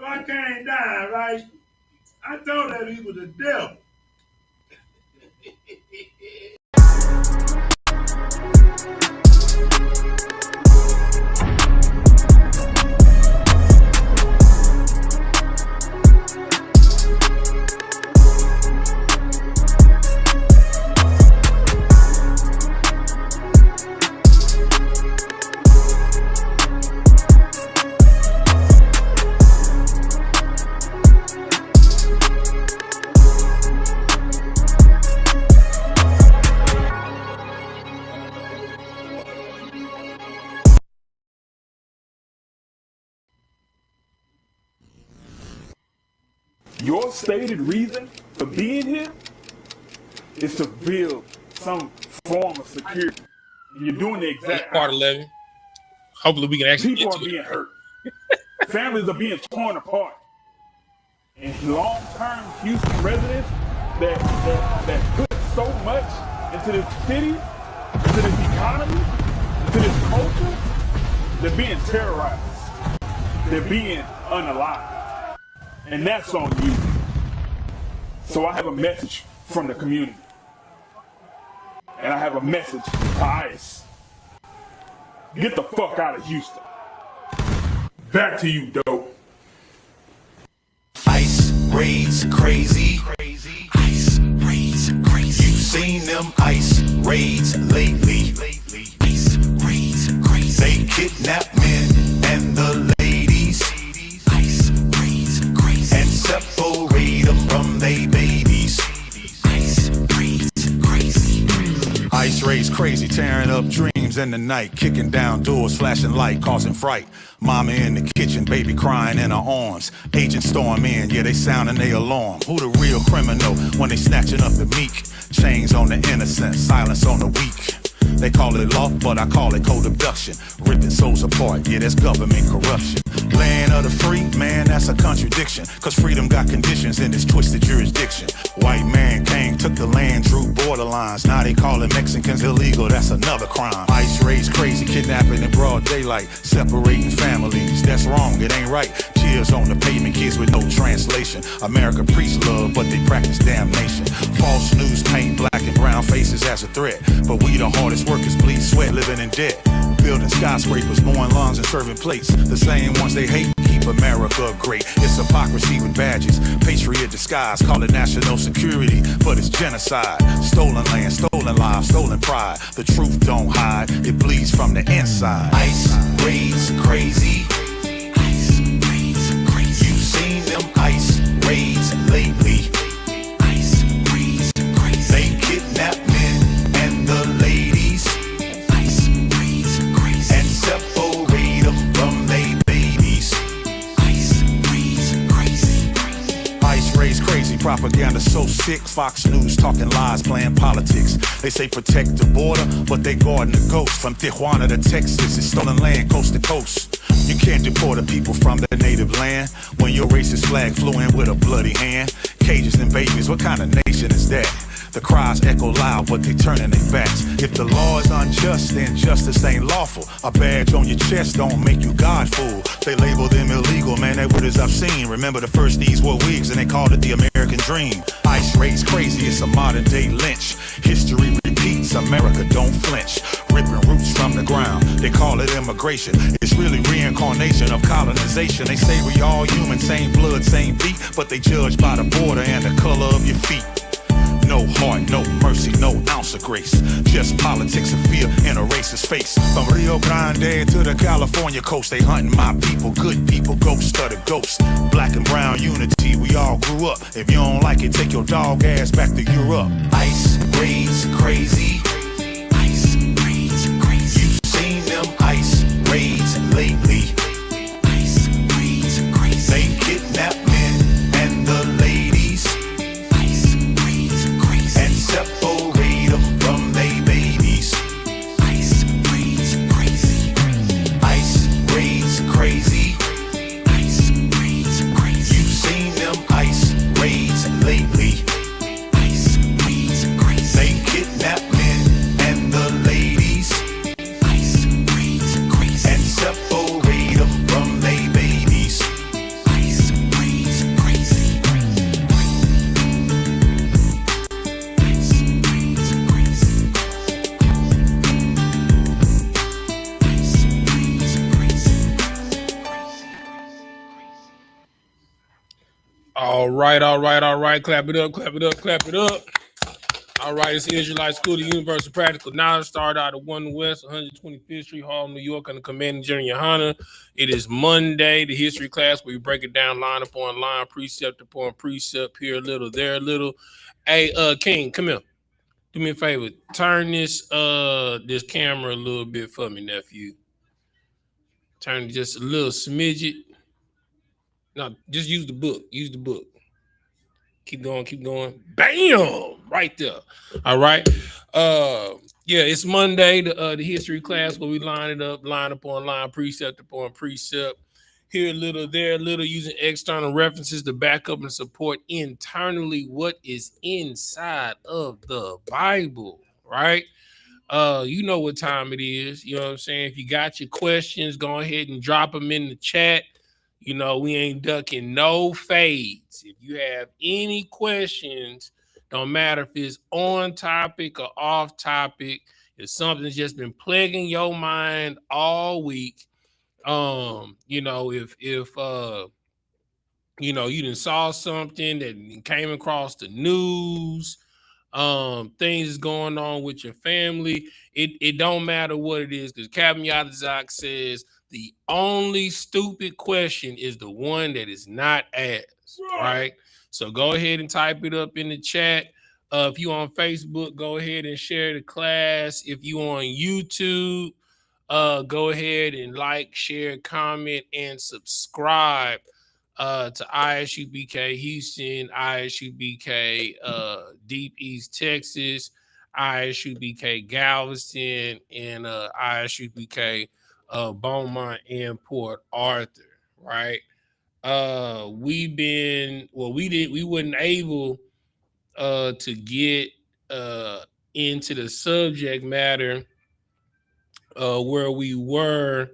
I came down, right? I told that he was the devil. Your stated reason for being here is to build some form of security. And you're doing the exact part 11. Hopefully we can actually people are being hurt. Families are being torn apart. And long-term Houston residents that put so much into this city, into this economy, into this culture, they're being terrorized. They're being unalived. And that's on you. So I have a message from the community. And I have a message to ICE. Get the fuck out of Houston. Back to you, dope. ICE raids crazy. ICE raids crazy. You've seen them ICE raids lately. ICE raids crazy. They kidnap men and the ladies. ICE raids crazy. And separate them from they babies. ICE raids crazy. ICE raids crazy, tearing up dreams in the night, kicking down doors, flashing light, causing fright. Mama in the kitchen, baby crying in her arms. Agents storm in, yeah, they sounding they alarm. Who the real criminal when they snatching up the meek? Chains on the innocent, silence on the weak. They call it law, but I call it co-abduction. Ripping souls apart, yeah, that's government corruption. Land of the free, man, that's a contradiction. Cause freedom got conditions in this twisted jurisdiction. White man came, took the land, drew borderlines. Now they calling Mexicans illegal, that's another crime. ICE raids crazy, kidnapping in broad daylight. Separating families, that's wrong, it ain't right. Tears on the pavement, kids with no translation. America preach love, but they practice damnation. False news paint black and brown faces as a threat. But we the hardest workers, bleed sweat, living in debt. Building skyscrapers, mowing lawns and serving plates. The same ones they hate keep America great. It's hypocrisy with badges, patriot disguise. Call it national security, but it's genocide. Stolen land, stolen lives, stolen pride. The truth don't hide, it bleeds from the inside. ICE raids crazy. ICE raids crazy. You've seen them ICE raids lately. ICE raids crazy. They kidnap men and the ladies. ICE raids crazy. And separate them from they babies. ICE raids crazy. ICE raids crazy. Propaganda so sick. Fox News talking lies, playing politics. They say protect the border, but they guarding the ghost. From Tijuana to Texas, it's stolen land coast to coast. You can't deport the people from their native land when your racist flag flew in with a bloody hand. Cages and babies, what kind of nation is that? The cries echo loud, but they turning their backs. If the law is unjust, then justice ain't lawful. A badge on your chest don't make you God fool. They label them illegal, man, that what is I've seen. Remember the first these were wigs and they called it the American dream. ICE raids crazy, it's a modern day lynch. History repeats, America don't flinch. Ripping roots from the ground, they call it immigration. It's really reincarnation of colonization. They say we all human, same blood, same beat, but they judge by the border and the color of your feet. No heart, no mercy, no ounce of grace. Just politics of fear in a racist face. From Rio Grande to the California coast, they hunting my people, good people, ghost of the ghost. Black and brown unity, we all grew up. If you don't like it, take your dog ass back to Europe. ICE raids crazy. ICE raids crazy. You've seen them ICE raids lately. ICE raids crazy. They kidnap men and the ladies. ICE raids crazy. And separate them from they babies. ICE raids crazy. ICE raids crazy. ICE raids crazy. You've seen them ICE raids lately. ICE raids crazy. They kidnap men All right. Clap it up. All right, it's the Israelite School of Universal Practical Knowledge. Started out at 1 West 125th Street, Harlem, New York, under commanding General YAHANNA. It is Monday, the history class, where we break it down line upon line, precept upon precept, here a little, there a little. Hey, King, come here. Do me a favor. Turn this camera a little bit for me, nephew. Turn it just a little smidget. No, just use the book. Keep going. Bam! Right there. All right. Yeah, it's Monday, the history class where we line it up, line upon line, precept upon precept. Here a little, there a little, using external references to back up and support internally what is inside of the Bible, right? You know what time it is. You know what I'm saying? If you got your questions, go ahead and drop them in the chat. You know, we ain't ducking no fades. If you have any questions, don't matter if it's on topic or off topic, if something's just been plaguing your mind all week, you know, if you done saw something that came across the news, things going on with your family, it don't matter what it is, because Captain Isupk says the only stupid question is the one that is not asked, right? So go ahead and type it up in the chat. If you on Facebook, go ahead and share the class. If you on YouTube, go ahead and like, share, comment, and subscribe to I.S.U.P.K Houston, I.S.U.P.K Deep East Texas, I.S.U.P.K Galveston, and I.S.U.P.K Beaumont and Port Arthur, right? We wasn't able to get into the subject matter where we were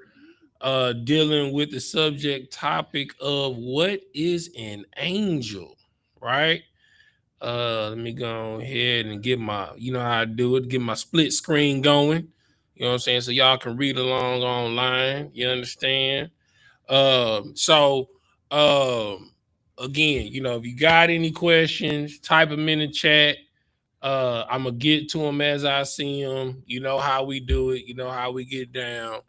dealing with the subject topic of what is an angel, right? Let me go ahead and get my, you know how I do it, get my split screen going. You know what I'm saying? So y'all can read along online. You understand? So again, you know, if you got any questions, type them in the chat. I'm gonna get to them as I see them. You know how we do it. You know how we get down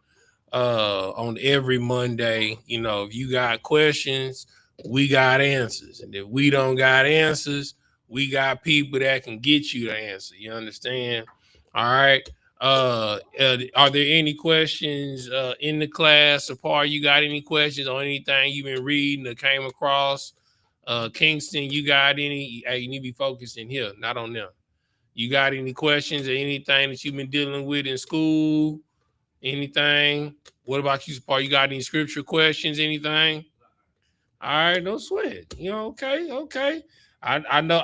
on every Monday. You know, if you got questions, we got answers. And if we don't got answers, we got people that can get you the answer. You understand? All right. Are there any questions in the class? Or Paul, you got any questions on anything you've been reading or came across? Kingston, you got any? Hey, you need to be focused in here, not on them. You got any questions or anything that you've been dealing with in school? Anything? What about you, Paul? You got any scripture questions? Anything? All right, no sweat. You know, okay. I know.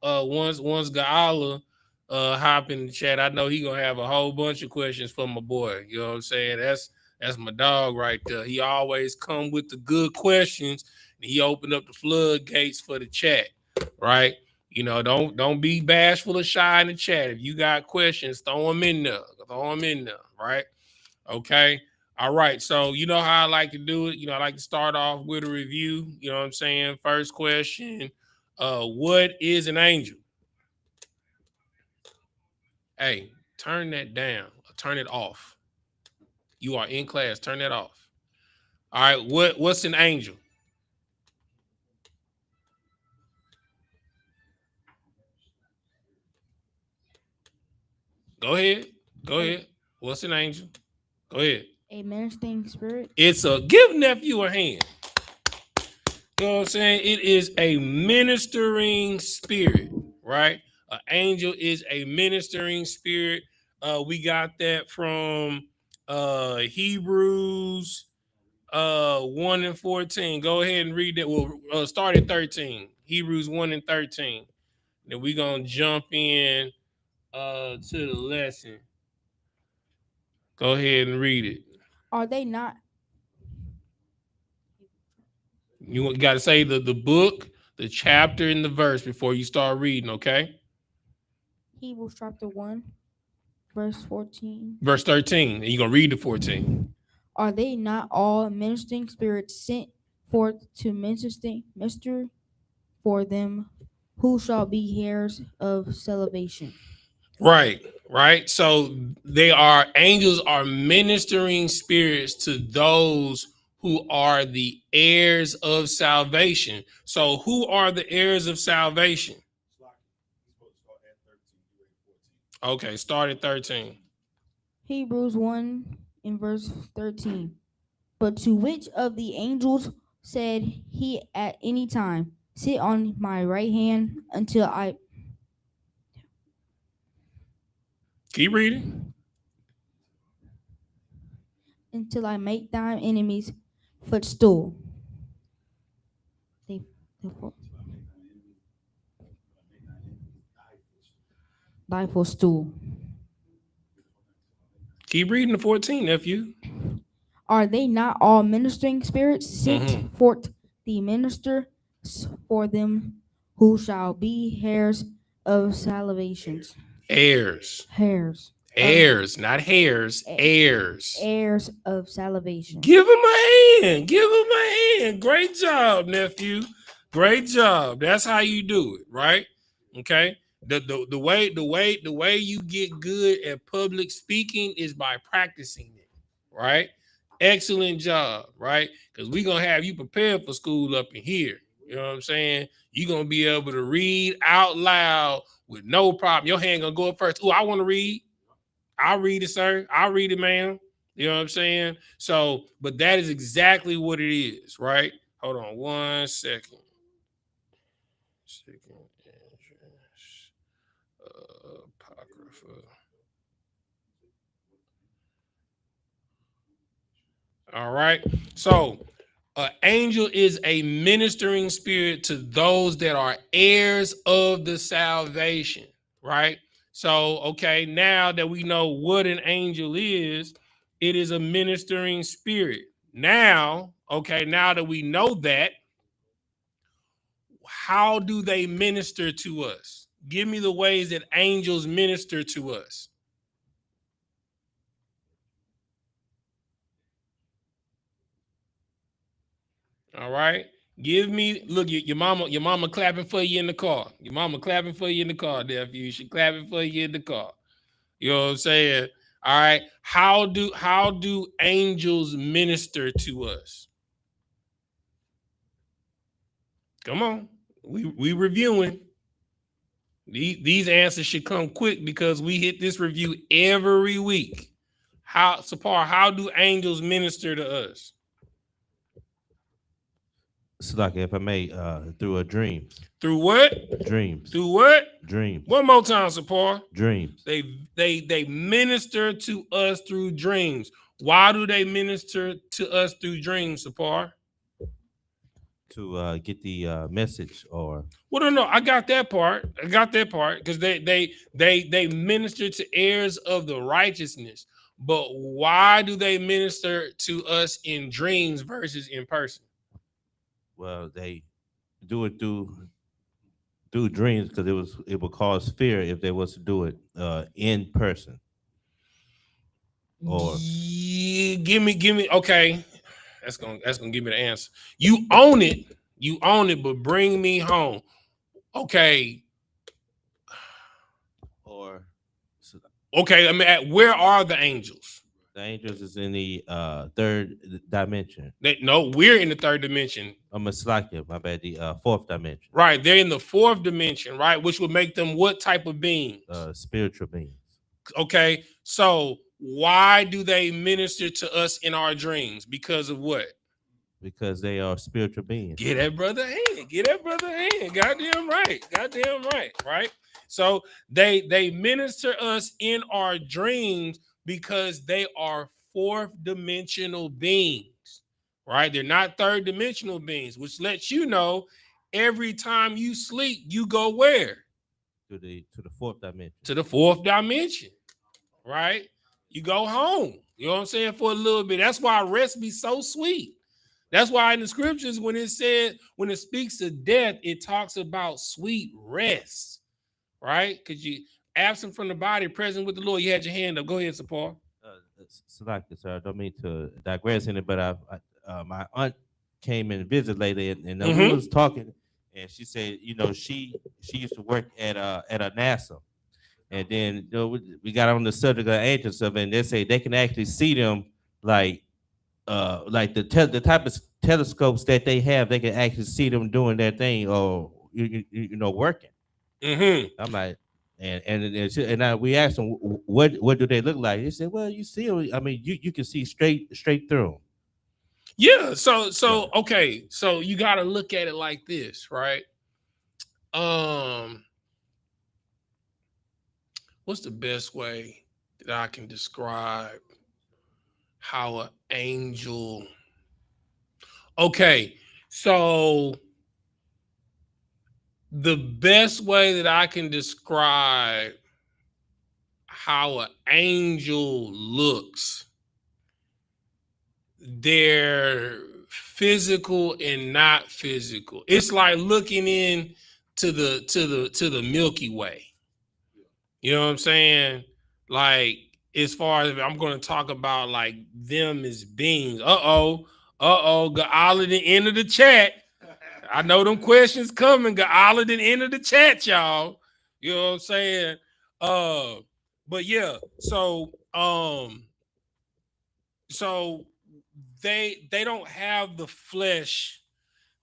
Once Gaala hop in the chat, I know he gonna have a whole bunch of questions for my boy. You know what I'm saying? That's my dog right there. He always come with the good questions. And he opened up the floodgates for the chat, right? You know, don't be bashful or shy in the chat. If you got questions, throw them in there. Right? Okay. All right. So you know how I like to do it. You know, I like to start off with a review. You know what I'm saying? First question. What is an angel? Hey, turn that down. Turn it off. You are in class. Turn that off. All right. What's an angel? Go ahead. What's an angel? Go ahead. A ministering spirit. It's a give nephew a hand. You know what I'm saying? It is a ministering spirit, right? An angel is a ministering spirit. We got that from Hebrews 1 and 14. Go ahead and read that. We'll start at 13. Hebrews 1 and 13. Then we're gonna jump in to the lesson. Go ahead and read it. Are they not? You got to say the book, the chapter, and the verse before you start reading, okay? Hebrews chapter 1, verse 14. Verse 13. And you're going to read the 14. Are they not all ministering spirits sent forth to minister for them who shall be heirs of salvation. Right, right. So angels are ministering spirits to those who are the heirs of salvation. So who are the heirs of salvation? Okay, start at 13. Hebrews 1 in verse 13. But to which of the angels said he at any time, sit on my right hand until I Keep reading. make thine enemies footstool. Thy footstool. Keep reading the 14, nephew. Are they not all ministering spirits sent forth the minister for them who shall be heirs of salvations? Heirs. Heirs. Not hairs. Heirs. Heirs of salvation. Give him a hand. Give him a hand. Great job, nephew. Great job. That's how you do it, right? Okay. The way you get good at public speaking is by practicing it, right? Excellent job, right? Because we're gonna have you prepared for school up in here. You know what I'm saying? You're gonna be able to read out loud with no problem. Your hand gonna go up first. Oh, I want to read. I'll read it, sir. I'll read it, ma'am. You know what I'm saying? So, but that is exactly what it is, right? Hold on 1 second. Apocrypha. All right. So, an angel is a ministering spirit to those that are heirs of the salvation, right? So, okay, now that we know what an angel is, it is a ministering spirit. Now, okay, now that we know that, how do they minister to us? Give me the ways that angels minister to us. All right. Give me, look, your mama clapping for you in the car. Your mama clapping for you in the car, nephew. She clapping for you in the car. You know what I'm saying? All right. How do angels minister to us? Come on. We reviewing. These answers should come quick because we hit this review every week. How do angels minister to us? It's like, if I may, through a dream. Through what? Dreams. Through what? Dreams. One more time, Sapar. Dreams. They minister to us through dreams. Why do they minister to us through dreams, Sapar? To get the message, or well, no, I got that part. Because they minister to heirs of the righteousness. But why do they minister to us in dreams versus in person? Well, they do it through dreams because it would cause fear if they was to do it in person. Or yeah, give me. Okay, that's gonna give me the answer. You own it, but bring me home. Okay. Or okay, I mean, where are the angels? The angels is in the third dimension. We're in the third dimension. I'm a slacker, my bad. The fourth dimension. Right, they're in the fourth dimension, right? Which would make them what type of beings? Spiritual beings. Okay, so why do they minister to us in our dreams? Because of what? Because they are spiritual beings. Get that brother hand. Get that brother hand. Goddamn right. Right. So they minister us in our dreams because they are fourth dimensional beings, right? They're not third dimensional beings, which lets you know every time you sleep, you go where? To the fourth dimension. To the fourth dimension, right? You go home. You know what I'm saying? For a little bit. That's why rest be so sweet. That's why in the scriptures, when it speaks of death, it talks about sweet rest, right? Because you absent from the body, present with the Lord. You had your hand up. Go ahead, Sapar. Select this, sir. I don't mean to digress in it, but my aunt came and visited later, and we was talking, and she said, you know, she used to work at a NASA, and then you know, we got on the subject of angels stuff, and they say they can actually see them like the type of telescopes that they have, they can actually see them doing their thing or you know working. I'm like, we asked them what do they look like. They said, well, you see them. I mean, you can see straight through them. Yeah. So okay. So you got to look at it like this, right? What's the best way that I can describe how an angel? Okay. So the best way that I can describe how an angel looks, they're physical and not physical. It's like looking in to the Milky Way. You know what I'm saying? Like, as far as I'm going to talk about like them as beings. Got all at the end of the chat. I know them questions coming. Got all at the end of the chat, y'all. You know what I'm saying? But yeah, so they don't have the flesh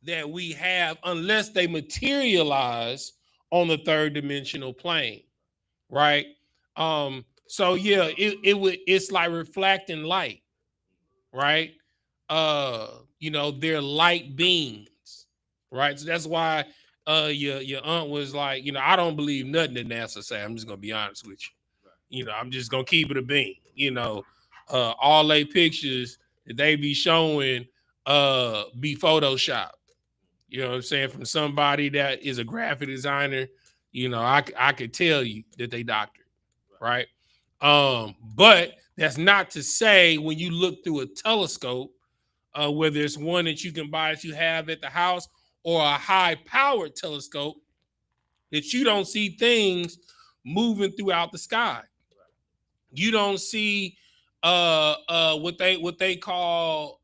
that we have unless they materialize on the third dimensional plane, right? So yeah, it's like reflecting light, right? You know, they're light beings, right? So that's why your aunt was like, you know, I don't believe nothing that NASA say. I'm just gonna be honest with you. You know, I'm just gonna keep it a bean. You know, all they pictures that they be showing be photoshopped. You know what I'm saying? From somebody that is a graphic designer, you know, I could tell you that they doctored, right? But that's not to say when you look through a telescope, whether it's one that you can buy that you have at the house or a high-powered telescope, that you don't see things moving throughout the sky. You don't see what they call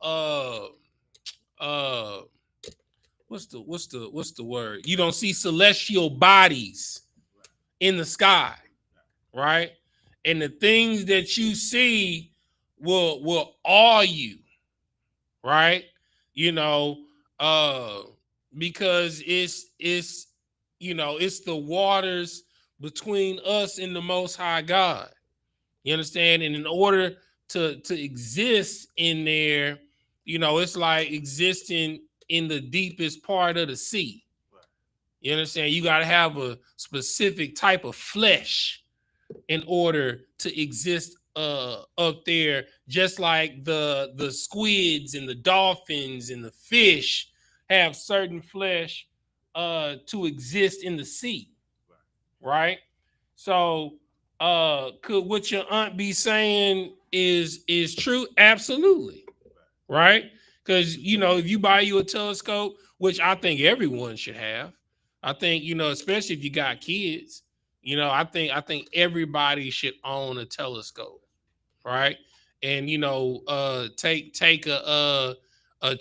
what's the word? You don't see celestial bodies in the sky, right? And the things that you see will awe you, right? You know, because it's you know, it's the waters between us and the Most High God. You understand? And in order to exist in there, you know, it's like existing in the deepest part of the sea. You understand? You got to have a specific type of flesh in order to exist up there, just like the squids and the dolphins and the fish have certain flesh to exist in the sea, right? So could what your aunt be saying is true? Absolutely, right? Because you know, if you buy you a telescope, which I think everyone should have, I think, you know, especially if you got kids, you know, I think everybody should own a telescope, right? And you know, take a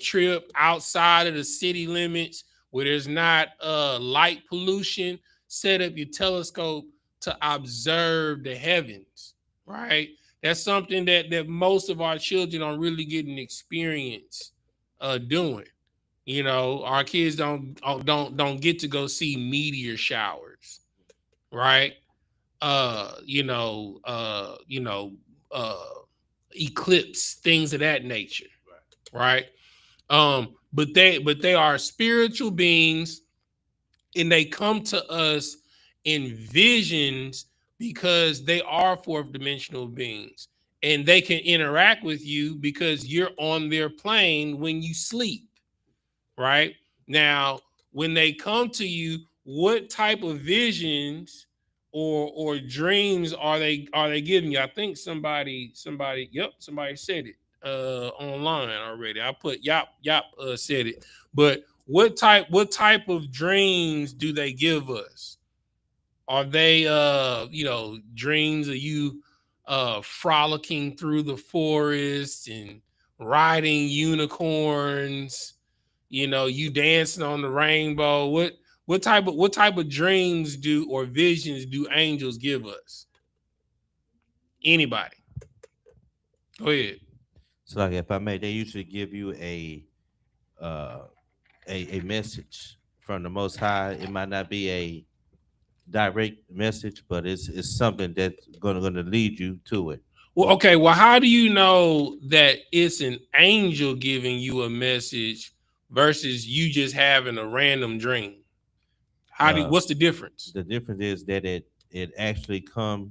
trip outside of the city limits where there's not light pollution. Set up your telescope to observe the heavens, right? That's something that most of our children don't really get an experience doing. You know, our kids don't get to go see meteor showers, right? You know, eclipse, things of that nature, right? But they are spiritual beings, and they come to us in visions because they are fourth dimensional beings, and they can interact with you because you're on their plane when you sleep, right? Now, when they come to you, what type of visions or dreams are they giving you? I think somebody said it online already. I put Yap said it. But what type of dreams do they give us? Are they you know, dreams of you frolicking through the forest and riding unicorns, You know, you dancing on the rainbow. What type of dreams do or visions do angels give us? Anybody? Go ahead. So like if I may, they usually give you a message from the Most High. It might not be a direct message, but it's something that's gonna lead you to it. Well, okay. Well, how do you know that it's an angel giving you a message versus you just having a random dream? What's the difference? The difference is that it actually comes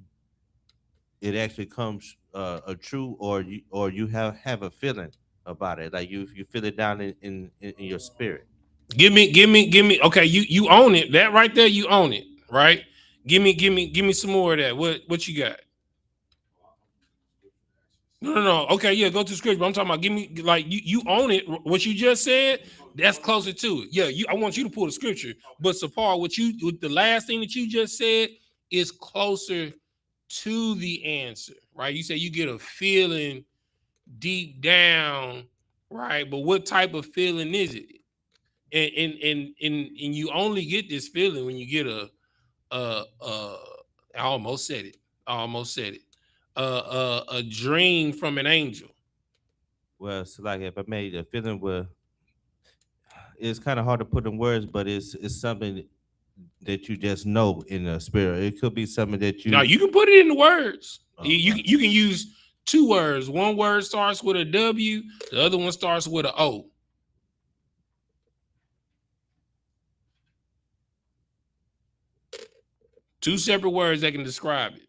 a true, or you have a feeling about it, like you feel it down in your spirit. Give me. Okay, you own it. That right there, you own it, right? Give me some more of that. What you got? No. Okay, yeah, go to the script. But I'm talking about give me like you own it. What you just said, that's closer to it. Yeah, I want you to pull the scripture. But Sapar, with the last thing that you just said is closer to the answer, right? You say you get a feeling deep down, right? But what type of feeling is it? And you only get this feeling when you get I almost said it. A dream from an angel. Well, so like if I made a feeling where it's kind of hard to put in words, but it's something that you just know in the spirit. It could be something that you. No, you can put it in the words. You can use two words. One word starts with a W. The other one starts with an O. Two separate words that can describe it.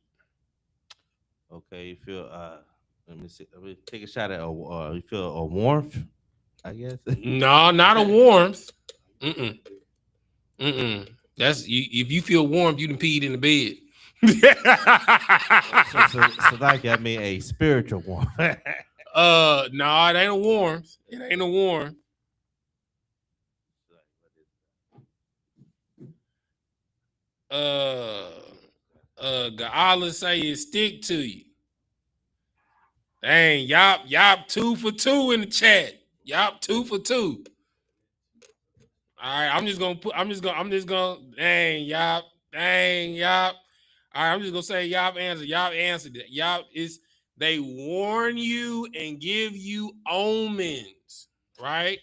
Okay, you feel let me see. Let me take a shot at you feel a warmth, I guess. No, not a warmth. That's if you feel warmth, you done peed in the bed. so like I mean a spiritual warmth. No, it ain't a warmth. It ain't a warmth. Allah say it stick to you. Dang, y'all 2 for 2 in the chat. Y'all 2 for 2. All right, I'm just gonna dang, y'all. All right, I'm just gonna say y'all answered it. Y'all is they warn you and give you omens, right?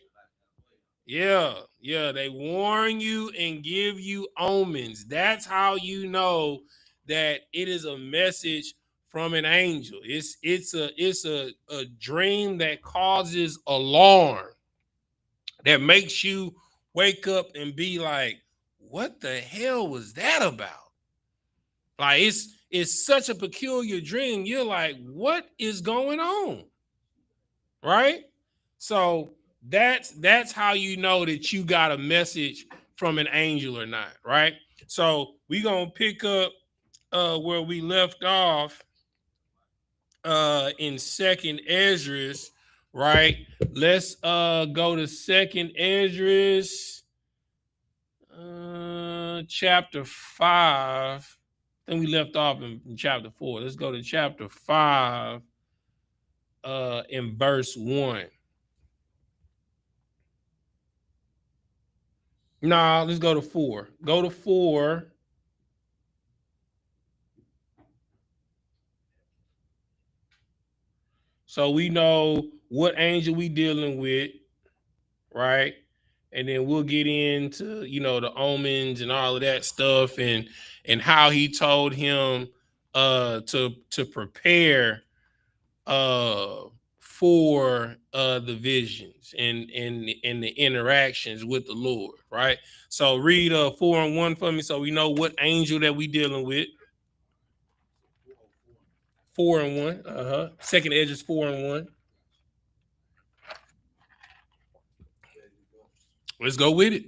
Yeah, they warn you and give you omens. That's how you know that it is a message from an angel. It's a dream that causes alarm, that makes you wake up and be like, what the hell was that about? Like it's such a peculiar dream. You're like, what is going on? Right? So that's how you know that you got a message from an angel or not, right? So we're gonna pick up where we left off in 2nd Esdras, right? Let's go to 2nd Esdras, chapter 5. Then we left off in chapter 4. Let's go to chapter 5 in verse 1. Nah, let's go to 4. Go to 4. So we know what angel we dealing with, right? And then we'll get into, the omens and all of that stuff and how he told him to prepare for the visions and the interactions with the Lord, right? So read 4:1 for me so we know what angel that we dealing with. 4:1. 2nd Esdras 4:1. Let's go with it.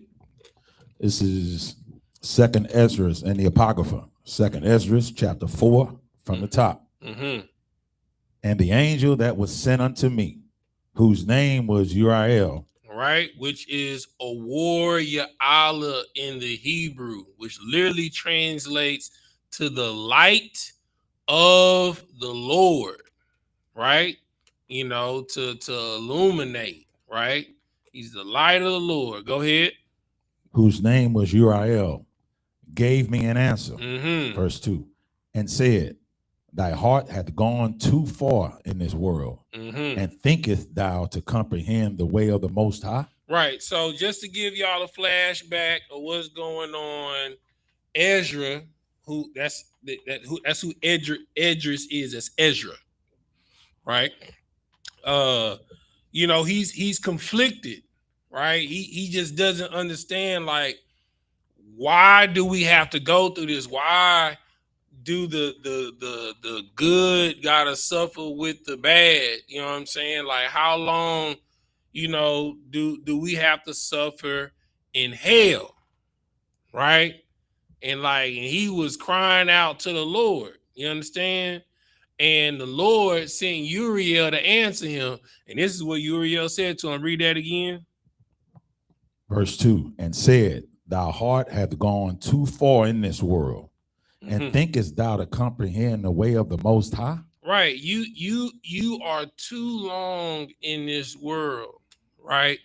This is 2nd Esdras and the Apocrypha. 2nd Esdras chapter 4 from the top. And the angel that was sent unto me, whose name was Uriel. Right, which is a warrior Allah in the Hebrew, which literally translates to the light of the Lord, right? To illuminate, right? He's the light of the Lord. Go ahead. Whose name was Uriel, gave me an answer. Mm-hmm. Verse 2, and said, thy heart hath gone too far in this world, and thinkest thou to comprehend the way of the Most High? Right. So just to give y'all a flashback of what's going on, Ezra, who that's who Edris is. That's Ezra, right? You know, he's conflicted, right? He just doesn't understand, like, why do we have to go through this? Why do the good gotta suffer with the bad? You know what I'm saying? Like, how long, you know, do we have to suffer in hell, right? And like, and he was crying out to the Lord, you understand? And the Lord sent Uriel to answer him. And this is what Uriel said to him. Read that again. Verse 2, and said, thy heart hath gone too far in this world, and thinkest thou to comprehend the way of the Most High? Right. You are too long in this world, right?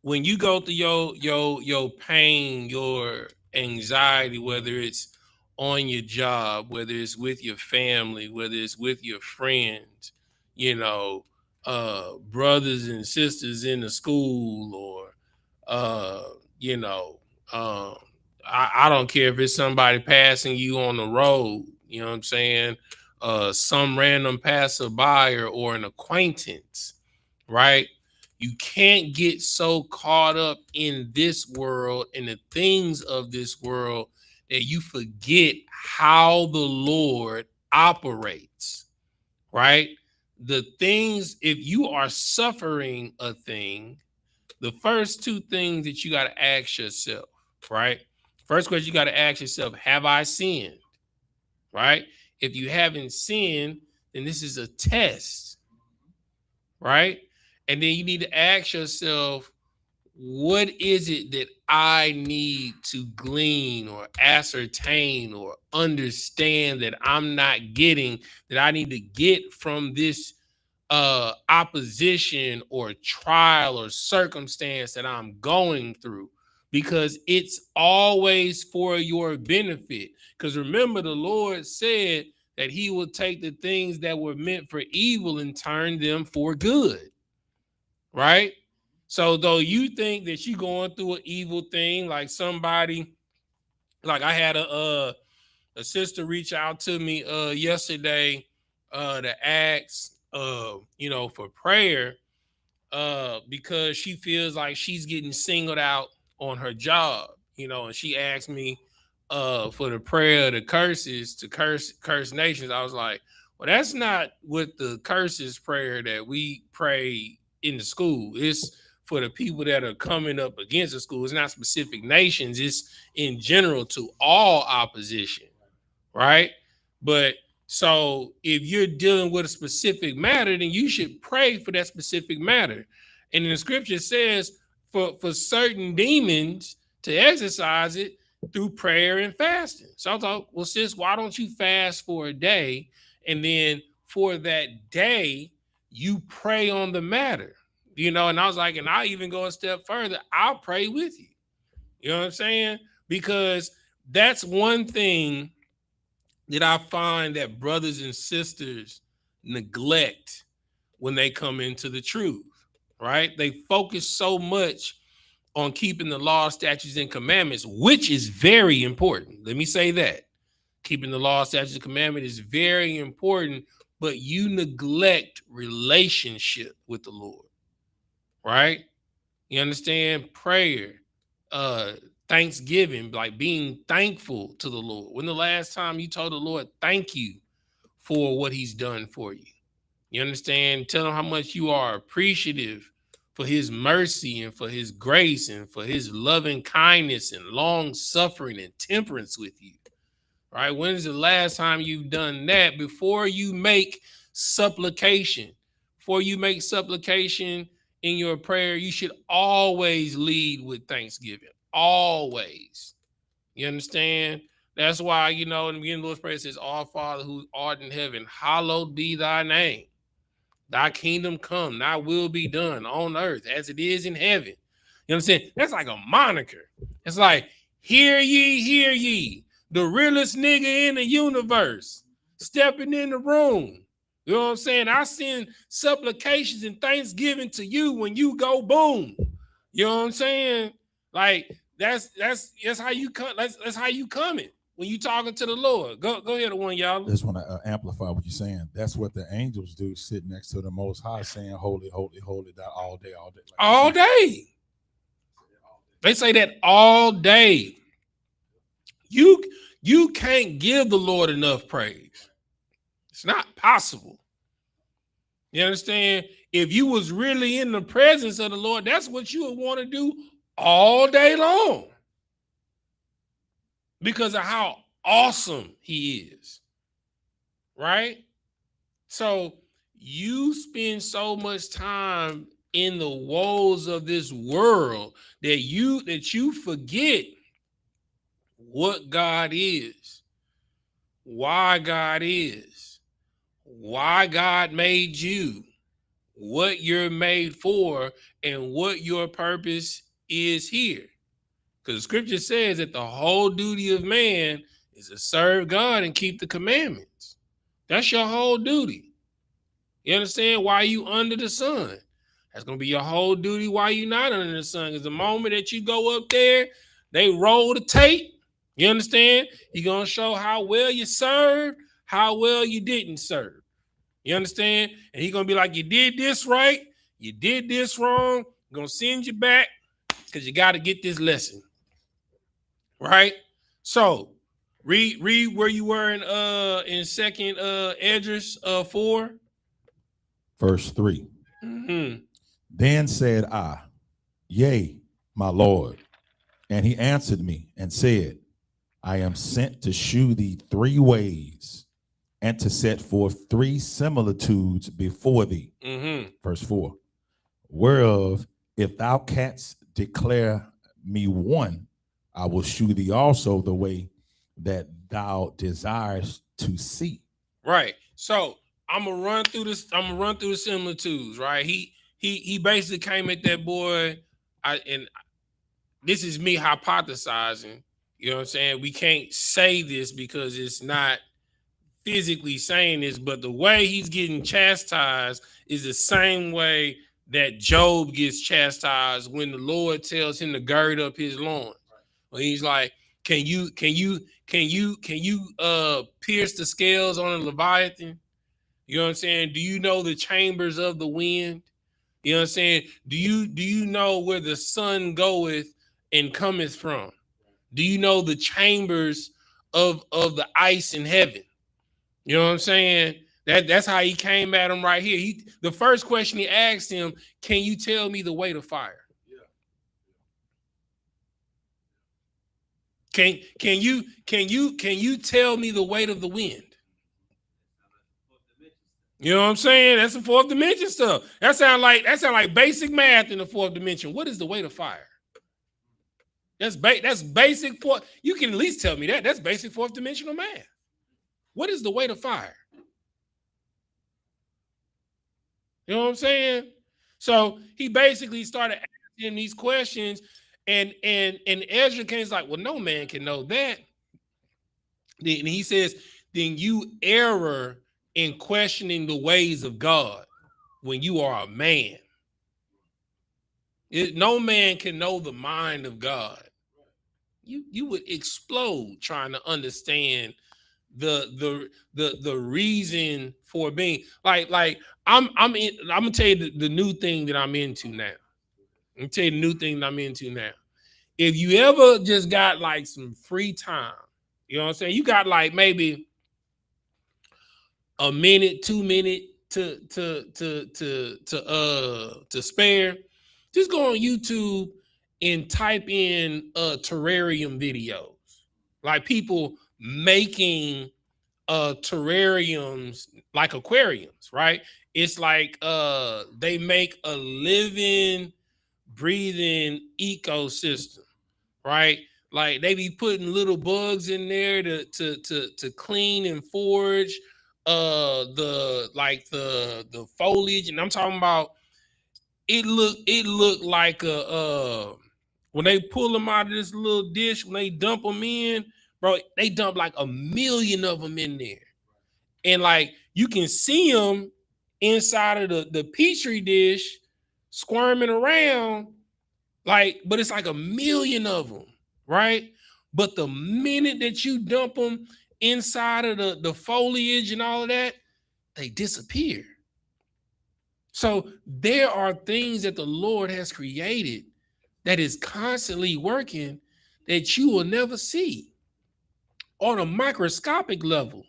When you go through your pain, your anxiety, whether it's on your job, whether it's with your family, whether it's with your friends, you know, brothers and sisters in the school, or you know, I don't care if it's somebody passing you on the road, you know what I'm saying? Some random passerby or an acquaintance, right? You can't get so caught up in this world and the things of this world that you forget how the Lord operates, right? The things, if you are suffering a thing, the first two things that you got to ask yourself, right? First question you got to ask yourself, have I sinned? Right? If you haven't sinned, then this is a test, right? And then you need to ask yourself, what is it that I need to glean or ascertain or understand that I'm not getting, that I need to get from this opposition or trial or circumstance that I'm going through? Because it's always for your benefit. Because remember, the Lord said that he will take the things that were meant for evil and turn them for good, right? So though you think that you're going through an evil thing, like somebody, like I had a sister reach out to me yesterday to ask you know, for prayer because she feels like she's getting singled out on her job, you know, and she asked me for the prayer of the curses to curse nations. I was like, well, that's not what the curses prayer that we pray in the school. It's for the people that are coming up against the school. It's not specific nations. It's in general to all opposition, right? But so if you're dealing with a specific matter, then you should pray for that specific matter. And the scripture says for certain demons to exercise it through prayer and fasting. So I thought, well, sis, why don't you fast for a day? And then for that day, you pray on the matter, you know? And I was like, and I'll even go a step further. I'll pray with you. You know what I'm saying? Because that's one thing that I find that brothers and sisters neglect when they come into the truth, right? They focus so much on keeping the law, statutes, and commandments, which is very important. Let me say that. Keeping the law, statutes, and commandment is very important, but you neglect relationship with the Lord, right? You understand? Prayer, thanksgiving, like being thankful to the Lord. When the last time you told the Lord thank you for what he's done for you? You understand? Tell him how much you are appreciative for his mercy and for his grace and for his loving kindness and long suffering and temperance with you, right? When is the last time you've done that? Before you make supplication, in your prayer, you should always lead with thanksgiving. Always. You understand? That's why, you know, in the beginning of the Lord's Prayer, it says, Our Father who art in heaven, hallowed be thy name. Thy kingdom come, thy will be done on earth as it is in heaven. You know what I'm saying? That's like a moniker. It's like, hear ye, the realest nigga in the universe stepping in the room. You know what I'm saying? I send supplications and thanksgiving to you when you go boom. You know what I'm saying? Like that's how you come. That's how you coming when you talking to the Lord. Go ahead, one y'all. I just want to amplify what you're saying. That's what the angels do, sit next to the Most High, saying, "Holy, holy, holy," that all day, all day, like all day. They say that all day. You can't give the Lord enough praise. It's not possible. You understand? If you was really in the presence of the Lord, that's what you would want to do all day long because of how awesome he is, right? So you spend so much time in the woes of this world that you forget what God is, why God is, why God made you, what you're made for, and what your purpose is here. Because the scripture says that the whole duty of man is to serve God and keep the commandments. That's your whole duty. You understand? Why you under the sun? That's going to be your whole duty while you're not under the sun. Because the moment that you go up there, they roll the tape. You understand? You're going to show how well you served, how well you didn't serve. You understand? And he's going to be like, you did this right, you did this wrong. I'm going to send you back because you got to get this lesson. Right? So, read where you were in second Esdras 4. Verse 3. Mm-hmm. Then said I, Yea, my Lord. And he answered me and said, I am sent to shew thee 3 ways, and to set forth 3 similitudes before thee. Mm-hmm. Verse 4. Whereof, if thou canst declare me one, I will shew thee also the way that thou desirest to see. Right. So I'm gonna run through this. I'm gonna run through the similitudes. Right. He basically came at that boy. And this is me hypothesizing. You know what I'm saying? We can't say this because it's not physically saying this, but the way he's getting chastised is the same way that Job gets chastised when the Lord tells him to gird up his loins. When he's like, can you pierce the scales on a Leviathan? You know what I'm saying? Do you know the chambers of the wind? You know what I'm saying? Do you know where the sun goeth and cometh from? Do you know the chambers of the ice in heaven? You know what I'm saying? That's how he came at him right here. The first question he asked him, can you tell me the way to fire? Can you tell me the weight of the wind? You know what I'm saying? That's the 4th dimension stuff. That sound like basic math in the 4th dimension. What is the weight of fire? That's basic for you can at least tell me that. That's basic 4th dimensional math. What is the weight of fire? You know what I'm saying? So he basically started asking these questions, and Ezra King's like, well, no man can know that. Then he says, then you error in questioning the ways of God when you are a man. No man can know the mind of God. You would explode trying to understand the reason for being like I'm gonna tell you the new thing that I'm into now. I'm gonna tell you the new thing that I'm into now. If you ever just got like some free time, you know what I'm saying? You got like maybe a minute, 2 minutes to spare. Just go on YouTube and type in terrarium videos, like people making terrariums like aquariums, right? It's like they make a living, breathing ecosystem, right? Like they be putting little bugs in there to clean and forage the foliage, and I'm talking about it looked like a when they pull them out of this little dish, when they dump them in, bro, they dump like 1,000,000 of them in there. And like you can see them inside of the petri dish squirming around, like, but it's like 1,000,000 of them, right? But the minute that you dump them inside of the foliage and all of that, they disappear. So there are things that the Lord has created that is constantly working that you will never see on a microscopic level.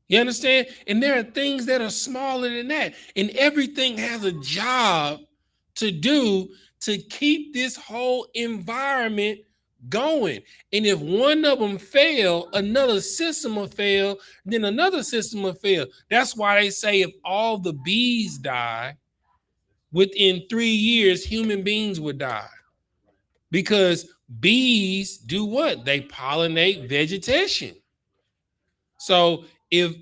You understand? And there are things that are smaller than that. And everything has a job to do to keep this whole environment going. And if one of them fail, another system will fail, then another system will fail. That's why they say if all the bees die, within 3 years, human beings would die. Because bees do what? They pollinate vegetation. So if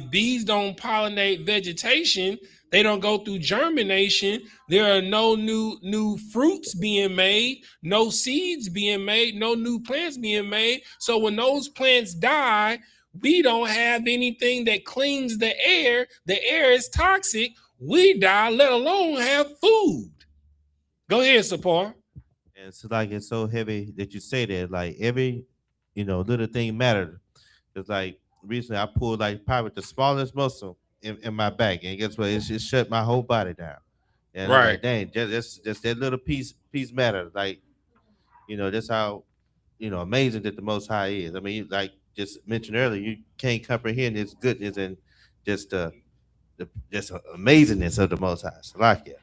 bees don't pollinate vegetation, they don't go through germination, there are no new fruits being made, no seeds being made, no new plants being made. So when those plants die, we don't have anything that cleans the air. The air is toxic. We die, let alone have food. Go ahead, Sapar. And it's like it's so heavy that you say that, like every little thing mattered. It's like recently I pulled like probably the smallest muscle in my back, and guess what? It just shut my whole body down. And I'm like, dang, just that little piece matters. Like, that's how amazing that the Most High is. I mean, like just mentioned earlier, you can't comprehend His goodness and just the amazingness of the Most High. So like, yeah.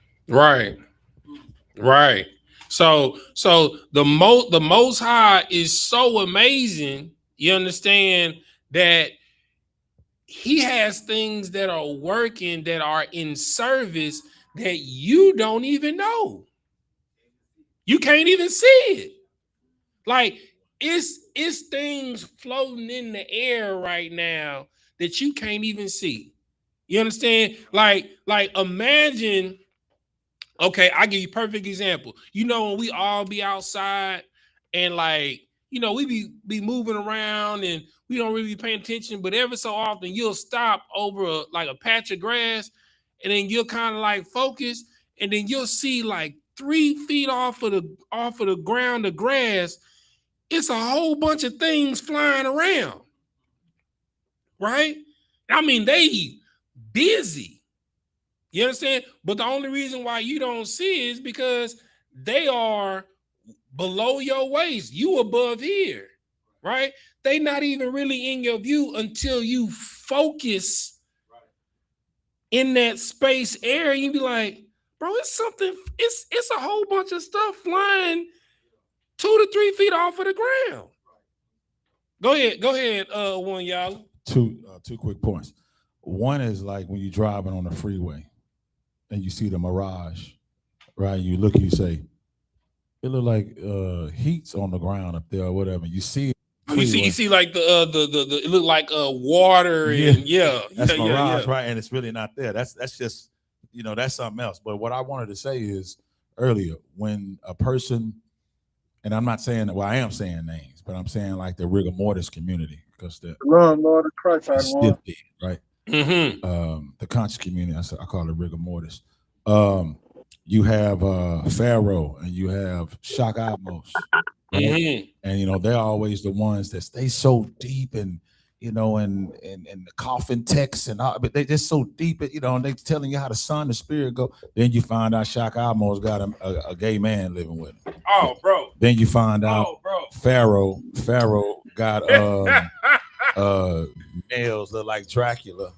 Right. So the Most High is so amazing. You understand that He has things that are working, that are in service that you don't even know. You can't even see it. Like it's things floating in the air right now that you can't even see. You understand? Like imagine. Okay, I give you a perfect example. When we all be outside and like, we be moving around and we don't really be paying attention, but every so often you'll stop over a patch of grass and then you'll kind of like focus and then you'll see like 3 feet off of the ground, the grass, it's a whole bunch of things flying around, right? I mean, they busy. You understand? But the only reason why you don't see is because they are below your waist. You above here, right? They not even really in your view until you focus in that space area. You be like, bro, it's something. It's a whole bunch of stuff flying 2 to 3 feet off of the ground. Go ahead, one y'all. Two quick points. One is like when you're driving on the freeway and you see the mirage, right? You look, you say, it look like heat's on the ground up there or whatever. You see it. You see like the it look like water and that's mirage, right? And it's really not there. That's just that's something else. But what I wanted to say is earlier, when a person, and I'm not saying that, well, I am saying names, but I'm saying like the rigor mortis community, because the Lord of Christ, stiff dead, right? Mm-hmm. The conscious community, I call it rigor mortis. You have Pharaoh and you have SHALAM, right? Mm-hmm. And they're always the ones that stay so deep and and the coffin text and all, but they just so deep, and they telling you how the son, the spirit go. Then you find out SHALAM's got a gay man living with him. Oh, bro. Then you find out Pharaoh got nails look like Dracula.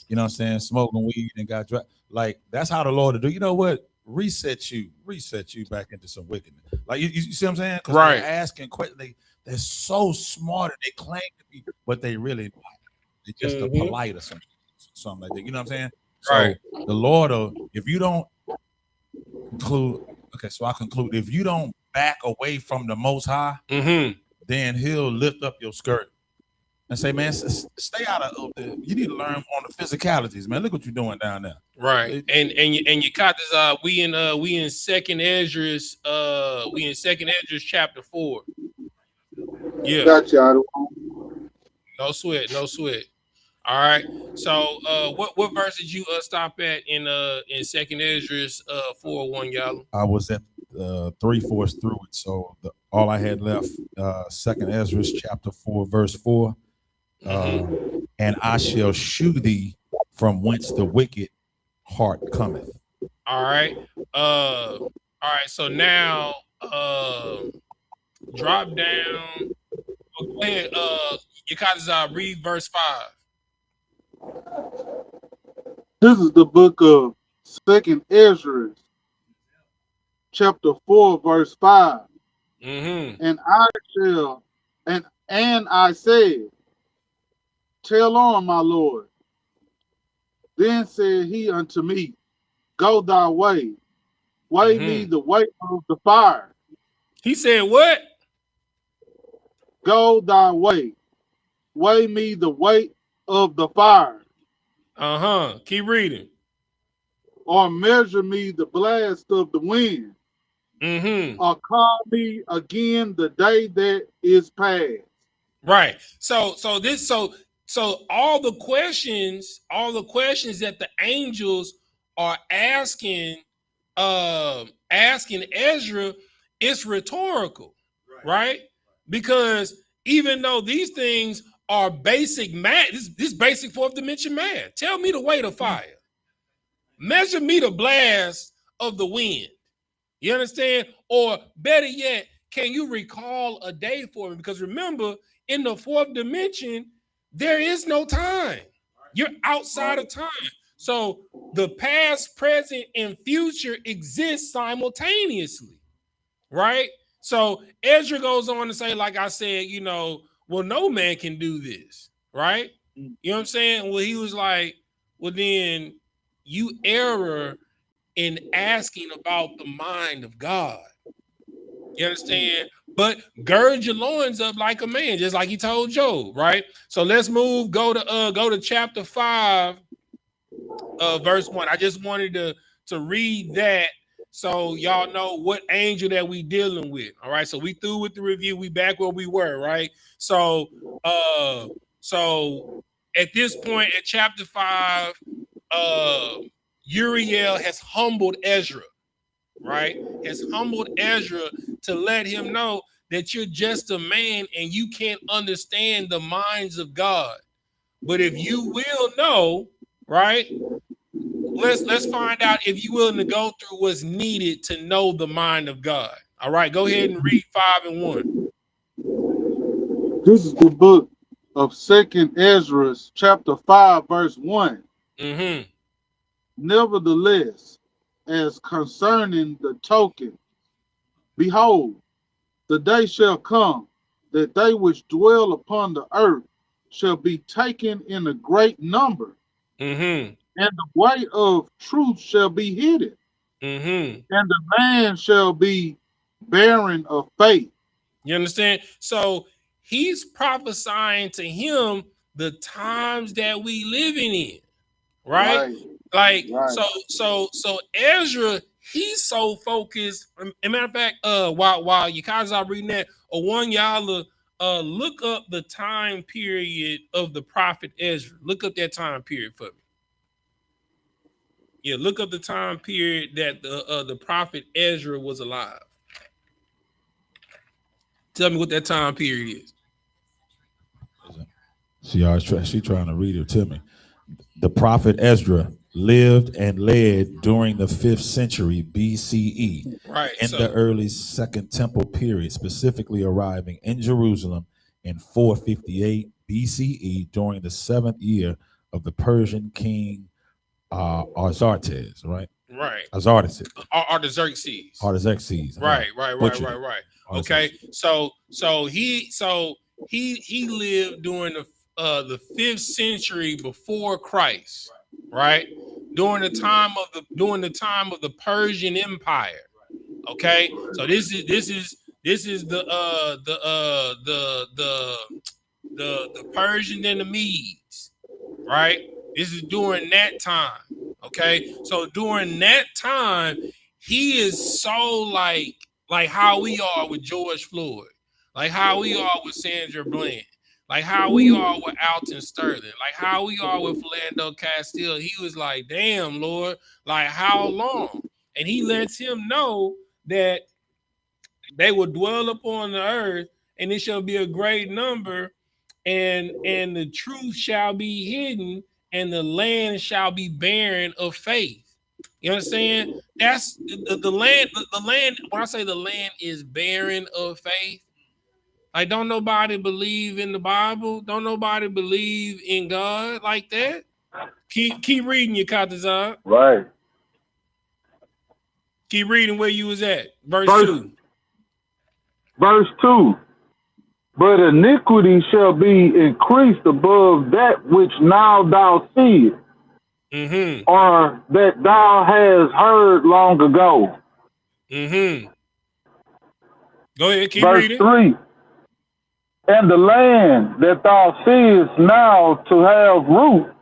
You know what I'm saying? Smoking weed and got like that's how the Lord will do. You know what? Reset you back into some wickedness. Like you see what I'm saying? Right. They're asking questions. They're so smart and they claim to be, but they really not. They're just a polite or something like that. You know what I'm saying? Right. So the Lord, if you don't conclude, okay, so I conclude, if you don't back away from the Most High, then He'll lift up your skirt and say, man, stay out of you need to learn on the physicalities, man. Look what you're doing down there. Right. And you caught this, we in second Esdras, chapter 4. Yeah. Gotcha. No sweat. All right. So what verse did you stop at in second Esdras 4:1, y'all? I was at 3/4 through it, so all I had left, second Esdras chapter 4 verse 4. And I shall shew thee from whence the wicked heart cometh. All right. So now drop down. Go ahead. Yakaza, read verse 5. This is the book of second Ezra, chapter 4, verse 5. And I said, tell on, my Lord. Then said he unto me, go thy way, weigh me the weight of the fire. He said what? Go thy way, weigh me the weight of the fire. Keep reading. Or measure me the blast of the wind. Or call me again the day that is past. Right. So all the questions that the angels are asking Ezra, it's rhetorical, right? Because even though these things are basic math, this basic fourth dimension math. Tell me the weight of fire. Measure me the blast of the wind. You understand? Or better yet, can you recall a day for me? Because remember, in the fourth dimension, there is no time. You're outside of time. So the past, present, and future exist simultaneously, right? So Ezra goes on to say, like I said, well, no man can do this, right? You know what I'm saying? Well, he was like, well, then you error in asking about the mind of God. You understand? But gird your loins up like a man, just like he told Job, right? So let's move. Go to chapter 5, verse 1. I just wanted to read that so y'all know what angel that we dealing with. All right. So we through with the review. We back where we were, right? So at this point at chapter 5, Uriel has humbled Ezra, right? Has humbled Ezra to let him know that you're just a man and you can't understand the minds of God. But if you will know, right? Let's find out if you're willing to go through what's needed to know the mind of God. All right, go ahead and read 5 and 1. This is the book of second Ezra, chapter 5, verse 1. Nevertheless, as concerning the token, behold, the day shall come that they which dwell upon the earth shall be taken in a great number, and the way of truth shall be hidden, and the man shall be barren of faith. You understand? So he's prophesying to him the times that we living in, right? So Ezra, he's so focused. As a matter of fact, while you guys are reading that, one y'all look up the time period of the prophet Ezra. Look up that time period for me. Yeah, look up the time period that the prophet Ezra was alive. Tell me what that time period is. She trying to read it to me. The prophet Ezra lived and led during the 5th century BCE, right? In the early Second Temple period, specifically arriving in Jerusalem in 458 BCE during the 7th year of the Persian king Artaxerxes, right? Right. Artaxerxes. Artaxerxes. Right. Okay. So he lived during the 5th century before Christ, right? During the time of the Persian Empire. Okay. So this is the the Persians and the Medes, right? This is during that time. Okay, so during that time, he is so like how we are with George Floyd, like how we are with Sandra Bland, like how we are with Alton Sterling, like how we are with Philando Castile. He was like, damn, Lord, like how long? And he lets him know that they will dwell upon the earth, and it shall be a great number, and the truth shall be hidden, and the land shall be barren of faith. You understand? That's the land. The land. When I say the land is barren of faith, like don't nobody believe in the Bible. Don't nobody believe in God like that. Keep reading your Katazar. Right. Keep reading where you was at. Verse 2. Verse 2. But iniquity shall be increased above that which now thou seest, or that thou hast heard long ago. Go ahead, keep Verse reading. 3. And the land that thou seest now to have root,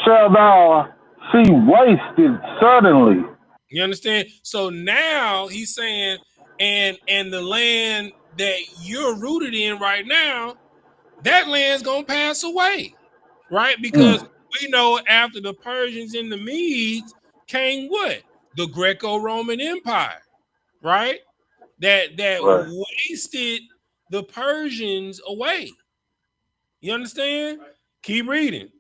shall thou see wasted suddenly. You understand? So now he's saying, and the land that you're rooted in right now, that land's gonna pass away, right? Because we know after the Persians and the Medes came what? The Greco-Roman Empire, right? That wasted the Persians away. You understand? Keep reading.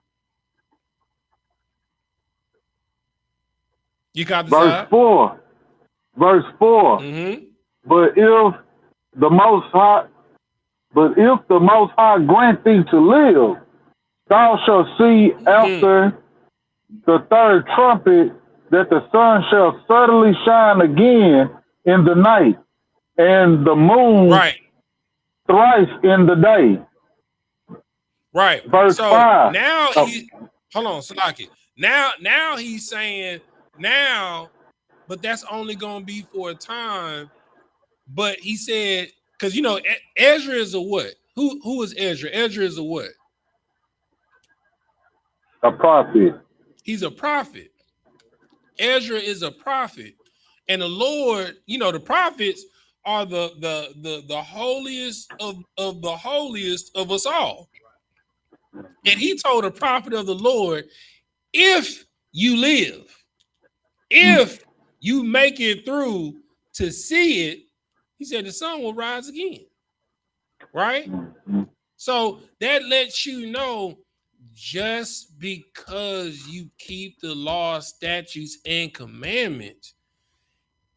You got the Verse 4. Verse 4. But if the Most High grant thee to live, thou shalt see after the third trumpet that the sun shall suddenly shine again in the night, and the moon thrice in the day. Right. Verse so 5. Now hold on, Salaki. Now he's saying now, but that's only gonna be for a time. But he said, because you know, Ezra is a what? Who is Ezra? Ezra is a what? A prophet. He's a prophet. Ezra is a prophet. And the Lord, you know, the prophets are the holiest of the holiest of us all. And he told the prophet of the Lord, if you live, if you make it through to see it, he said the sun will rise again. Right? So that lets you know, just because you keep the law, statutes, and commandments,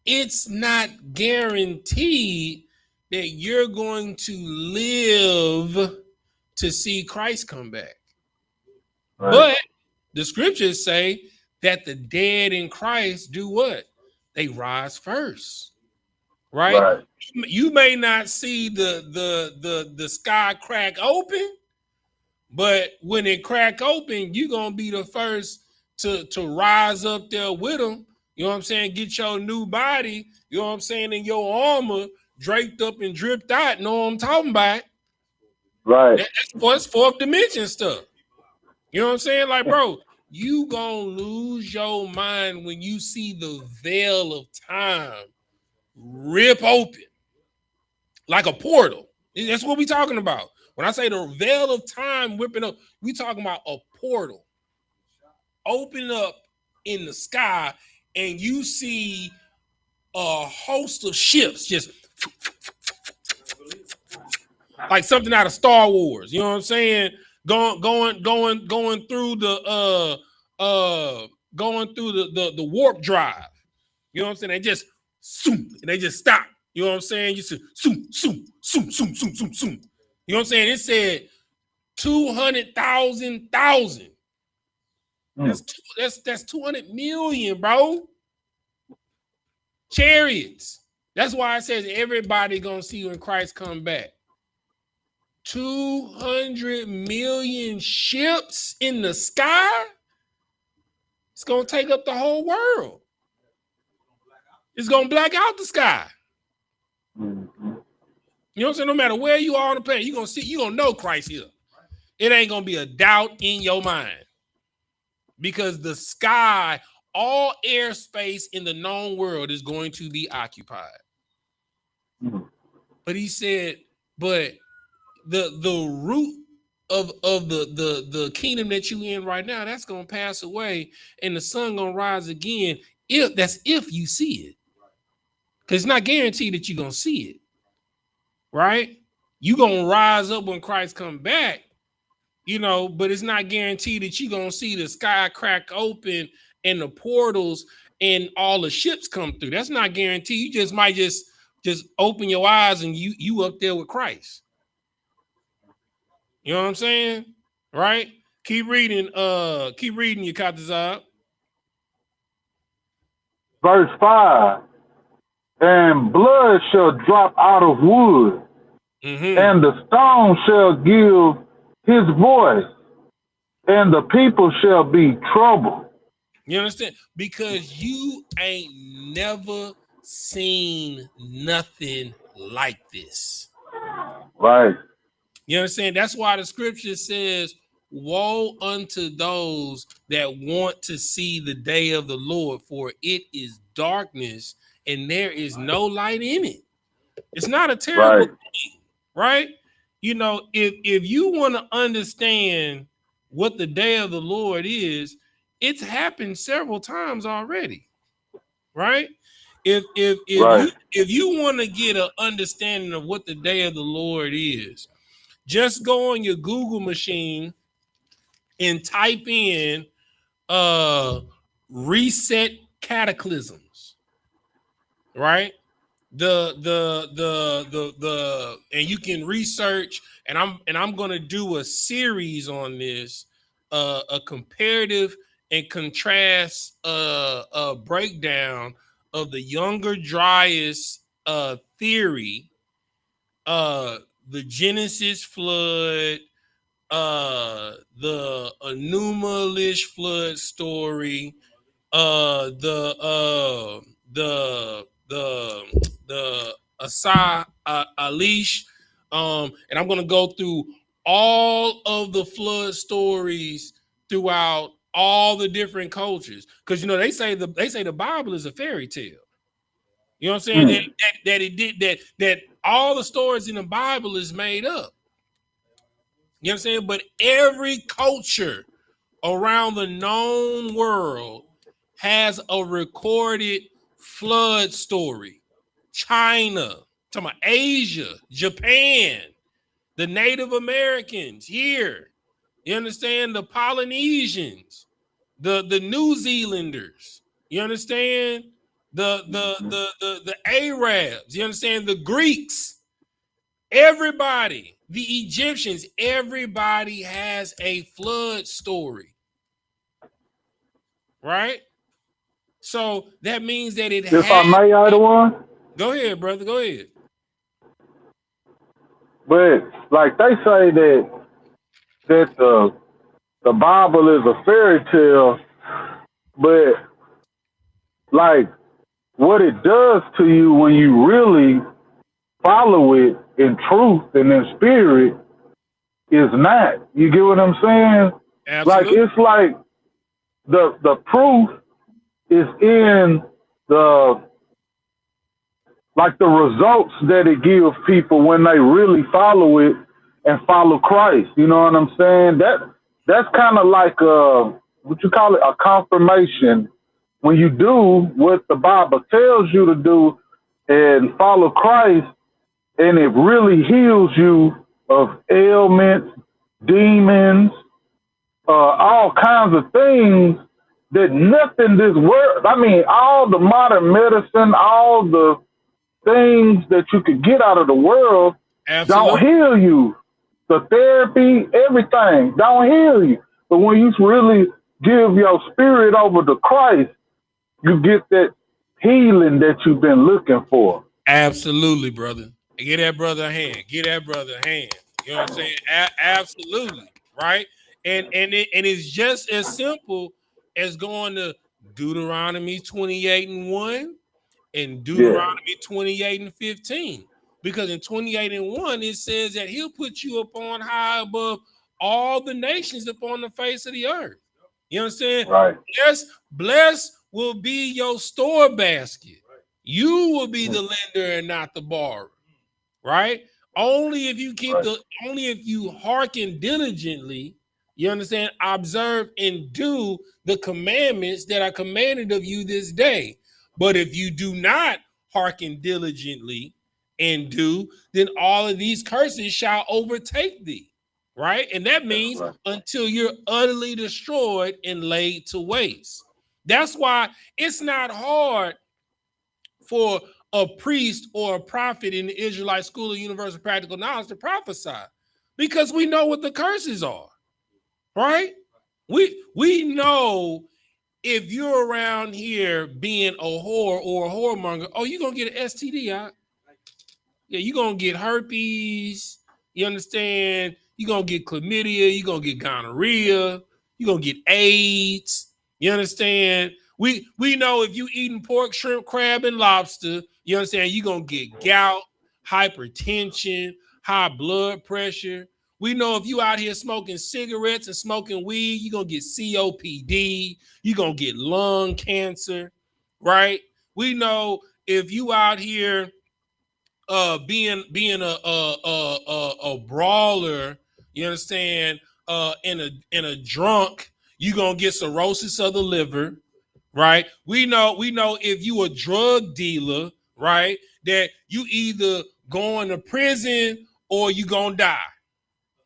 it's not guaranteed that you're going to live to see Christ come back. Right. But the scriptures say that the dead in Christ do what? They rise first. Right? You may not see the sky crack open, but when it crack open, you're gonna be the first to rise up there with them. You know what I'm saying? Get your new body, you know what I'm saying, in your armor draped up and dripped out. Know what I'm talking about? Right. That's fourth dimension stuff. You know what I'm saying? Like, bro, you gonna lose your mind when you see the veil of time rip open like a portal. That's what we talking about. When I say the veil of time whipping up, we talking about a portal open up in the sky, and you see a host of ships just like something out of Star Wars. You know what I'm saying? Going through the warp drive. You know what I'm saying? They just zoom and they just stop. You know what I'm saying? You see zoom. You know what I'm saying? It said 200,000. That's 200 million, bro. Chariots. That's why it says everybody gonna see when Christ come back. 200 million ships in the sky. It's gonna take up the whole world. It's gonna black out the sky. You know what I'm saying? No matter where you are on the planet, you're gonna know Christ here. It ain't gonna be a doubt in your mind because the sky, all airspace in the known world is going to be occupied. But he said, but the root of the kingdom that you in right now, that's gonna pass away, and the sun gonna rise again. If you see it, because it's not guaranteed that you're gonna see it, right? You gonna rise up when Christ come back, you know, but it's not guaranteed that you're gonna see the sky crack open and the portals and all the ships come through. That's not guaranteed. You just might just open your eyes and you up there with Christ. You know what I'm saying? Right? Keep reading, you Katazab. Verse 5. And blood shall drop out of wood, and the stone shall give his voice, and the people shall be troubled. You understand? Because you ain't never seen nothing like this. Right. You understand? That's why the scripture says, woe unto those that want to see the day of the Lord, for it is darkness and there is no light in it. It's not a terrible thing, right? You know, if you want to understand what the day of the Lord is, it's happened several times already, right? If you want to get an understanding of what the day of the Lord is, just go on your Google machine and type in reset cataclysms, right? The and you can research, and I'm gonna do a series on this, a comparative and contrast breakdown of the Younger Dryas theory, the Genesis flood, the Enuma flood story, the Asa Alish, and I'm gonna go through all of the flood stories throughout all the different cultures, because you know they say the Bible is a fairy tale. You know what I'm saying? That all the stories in the Bible is made up. You know what I'm saying? But every culture around the known world has a recorded flood story. China, talking about Asia, Japan, the Native Americans here. You understand? The Polynesians, the New Zealanders. You understand? The Arabs. You understand? The Greeks. Everybody, the Egyptians, everybody has a flood story. Right? So that means that it If I may, one. Go ahead, brother. Go ahead. But like they say that the Bible is a fairy tale, but like what it does to you when you really follow it in truth and in spirit is not. You get what I'm saying? Absolutely. Like it's like the proof is in the results that it gives people when they really follow it and follow Christ. You know what I'm saying? That's kind of like what you call it, a confirmation. When you do what the Bible tells you to do and follow Christ, and it really heals you of ailments, demons, all kinds of things that nothing this world, I mean, all the modern medicine, all the things that you could get out of the world don't heal you. The therapy, everything don't heal you. But when you really give your spirit over to Christ, you get that healing that you've been looking for. Absolutely, brother. Get that brother a hand. Get that brother a hand. You know what I'm saying? Absolutely, right? And it's just as simple as going to Deuteronomy 28:1 and Deuteronomy 28:15. Because in 28:1 it says that he'll put you up on high above all the nations upon the face of the earth. You understand? Right. Blessed will be your store basket. You will be the lender and not the borrower. Right? Only if you keep only if you hearken diligently, you understand, observe and do the commandments that are commanded of you this day. But if you do not hearken diligently and do, then all of these curses shall overtake thee. Right? And that means until you're utterly destroyed and laid to waste. That's why it's not hard for a priest or a prophet in the Israelite School of Universal Practical Knowledge to prophesy, because we know what the curses are, right? We know if you're around here being a whore or a whoremonger, oh, you're going to get an STD out. Yeah, you're going to get herpes. You understand? You're going to get chlamydia. You're going to get gonorrhea. You're going to get AIDS. You understand? We know if you eating pork, shrimp, crab, and lobster, you understand, you're going to get gout, hypertension, high blood pressure. We know if you out here smoking cigarettes and smoking weed, you're going to get COPD. You're going to get lung cancer, right? We know if you out here being a brawler, you understand, in a drunk, you're gonna get cirrhosis of the liver, right? We know if you a drug dealer, right, that you either going to prison or you gonna die,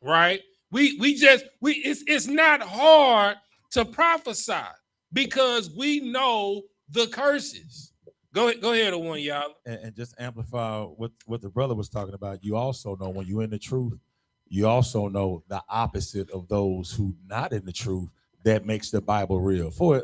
right? It's not hard to prophesy because we know the curses. Go ahead, one, y'all. And just amplify what the brother was talking about. You also know when you're in the truth, you also know the opposite of those who not in the truth. That makes the Bible real. For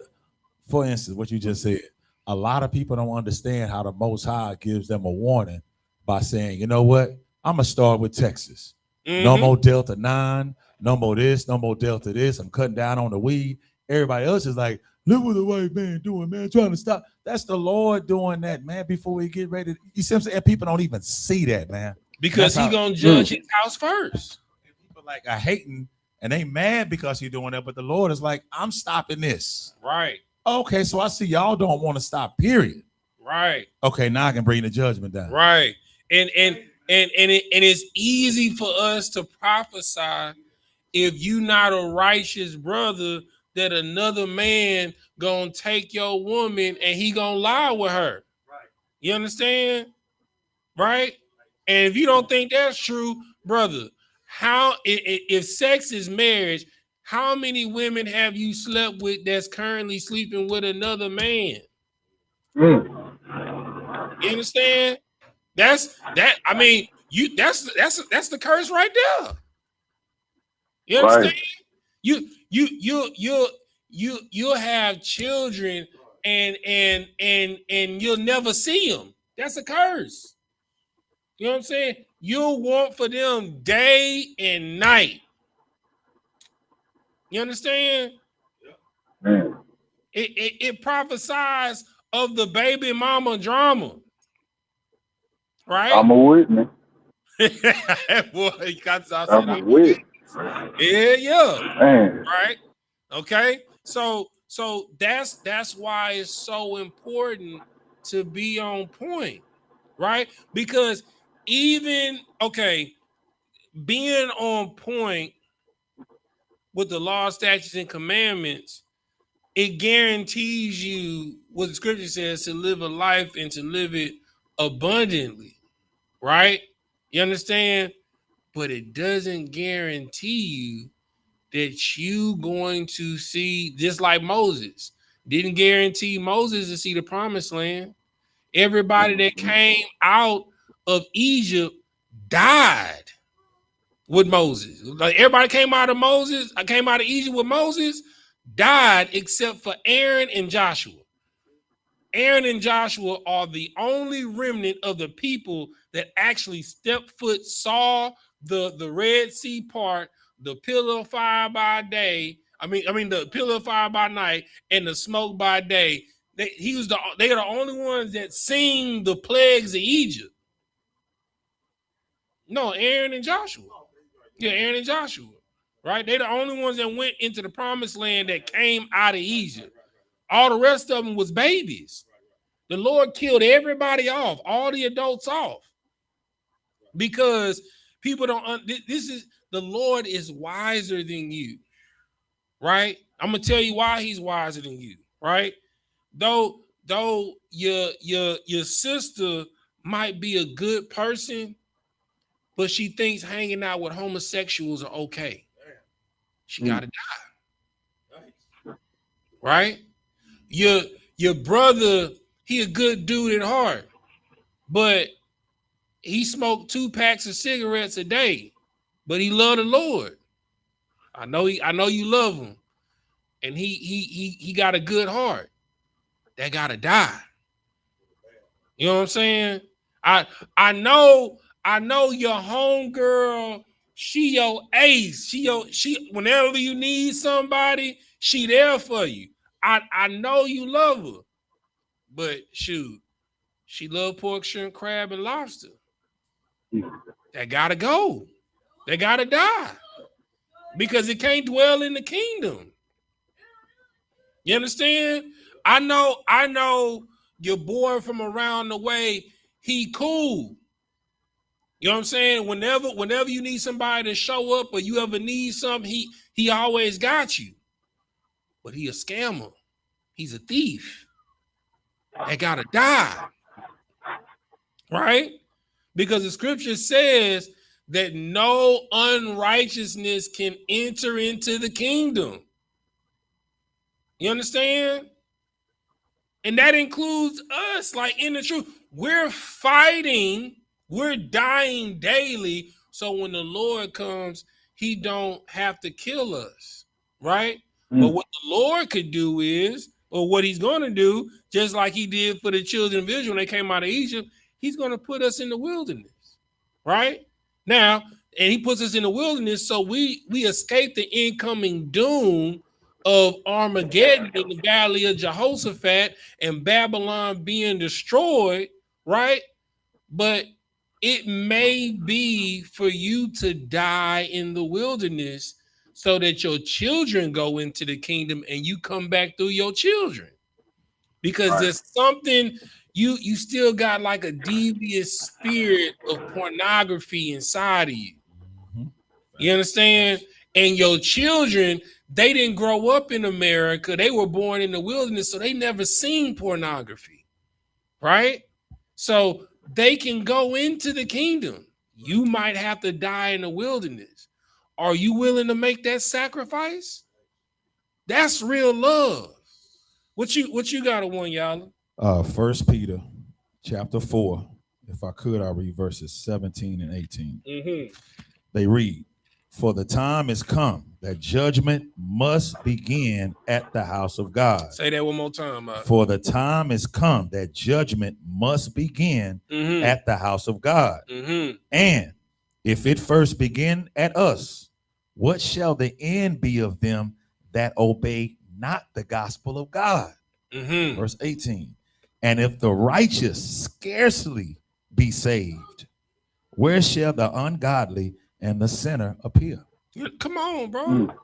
instance, what you just said, a lot of people don't understand how the Most High gives them a warning by saying, you know what? I'm gonna start with Texas. No more Delta 9, no more this, no more Delta this. I'm cutting down on the weed. Everybody else is like, look what the white man doing, man, trying to stop. That's the Lord doing that, man, before we get ready. You see what I'm saying? And people don't even see that, man. Because he gonna judge his house first. And people like are hating and they mad because he's doing that, but the Lord is like, I'm stopping this. Right. Okay, so I see y'all don't want to stop, period. Right. Okay, now I can bring the judgment down. Right. And it's easy for us to prophesy if you not a righteous brother that another man gonna take your woman and he gonna lie with her. Right. You understand? Right? And if you don't think that's true, brother, how if sex is marriage, how many women have you slept with that's currently sleeping with another man? You understand? That's the curse right there. You understand? You'll have children and you'll never see them. That's a curse. You know what I'm saying? You'll want for them day and night. You understand? It prophesies of the baby mama drama. Right? I'm a witness. Boy, you got to I'm a witness. Yeah. Man. Right? Okay. So that's why it's so important to be on point, right? Because even being on point with the law, statutes, and commandments, it guarantees you what the scripture says, to live a life and to live it abundantly, right? You understand? But it doesn't guarantee you that you going to see, just like Moses didn't guarantee Moses to see the promised land. Everybody that came out of Egypt died with Moses. Like everybody came out of Egypt with Moses, died except for Aaron and Joshua. Aaron and Joshua are the only remnant of the people that actually stepped foot, saw the Red Sea part, the pillar of fire by day. The pillar of fire by night and the smoke by day. They are the only ones that seen the plagues of Egypt. No, Aaron and Joshua. Yeah, Aaron and Joshua. right? They're the only ones that went into the promised land that came out of Egypt. All the rest of them was babies. The Lord killed everybody off, all the adults off, because people don't. This is the Lord is wiser than you, right? I'm gonna tell you why He's wiser than you, right? Though your sister might be a good person, but she thinks hanging out with homosexuals are okay. She gotta die, right? Your brother, he a good dude at heart, but he smoked 2 packs of cigarettes a day, but he loved the Lord. I know you love him, and he got a good heart. That gotta die. You know what I'm saying? I know your homegirl, she your ace. She whenever you need somebody, she there for you. I know you love her, but shoot, she love pork, shrimp, crab, and lobster. That gotta go. They gotta die. Because it can't dwell in the kingdom. You understand? I know your boy from around the way, he cool. You know what I'm saying? Whenever you need somebody to show up or you ever need something, he always got you. But he a scammer. He's a thief. They gotta die. Right? Because the scripture says that no unrighteousness can enter into the kingdom. You understand? And that includes us, like in the truth. We're fighting, we're dying daily. So when the Lord comes, he don't have to kill us, right? But what the Lord could do is, or what he's going to do, just like he did for the children of Israel when they came out of Egypt, he's going to put us in the wilderness, right? Now, and he puts us in the wilderness so we escape the incoming doom of Armageddon in the valley of Jehoshaphat and Babylon being destroyed, right? But it may be for you to die in the wilderness so that your children go into the kingdom and you come back through your children. Because there's something, you still got like a devious spirit of pornography inside of you. You understand? And your children, they didn't grow up in America. They were born in the wilderness, so they never seen pornography, right? So they can go into the kingdom. You might have to die in the wilderness. Are you willing to make that sacrifice? That's real love. What you got on one, y'all? 1 Peter chapter 4. If I could, I'll read verses 17 and 18. They read, "For the time is come that judgment must begin at the house of God." Say that one more time. For the time is come that judgment must begin at the house of God. And if it first begin at us, what shall the end be of them that obey not the gospel of God? Verse 18. And if the righteous scarcely be saved, where shall the ungodly and the sinner appear? Come on, bro.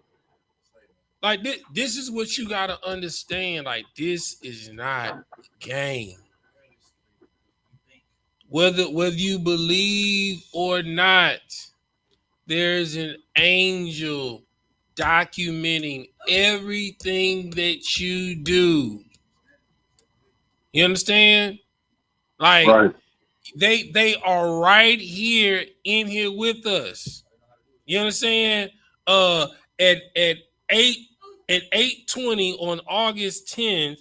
Like this is what you got to understand. Like, this is not a game. Whether you believe or not, there's an angel documenting everything that you do. You understand? Like, they are right here in here with us. You understand? At 8:20 on August 10th,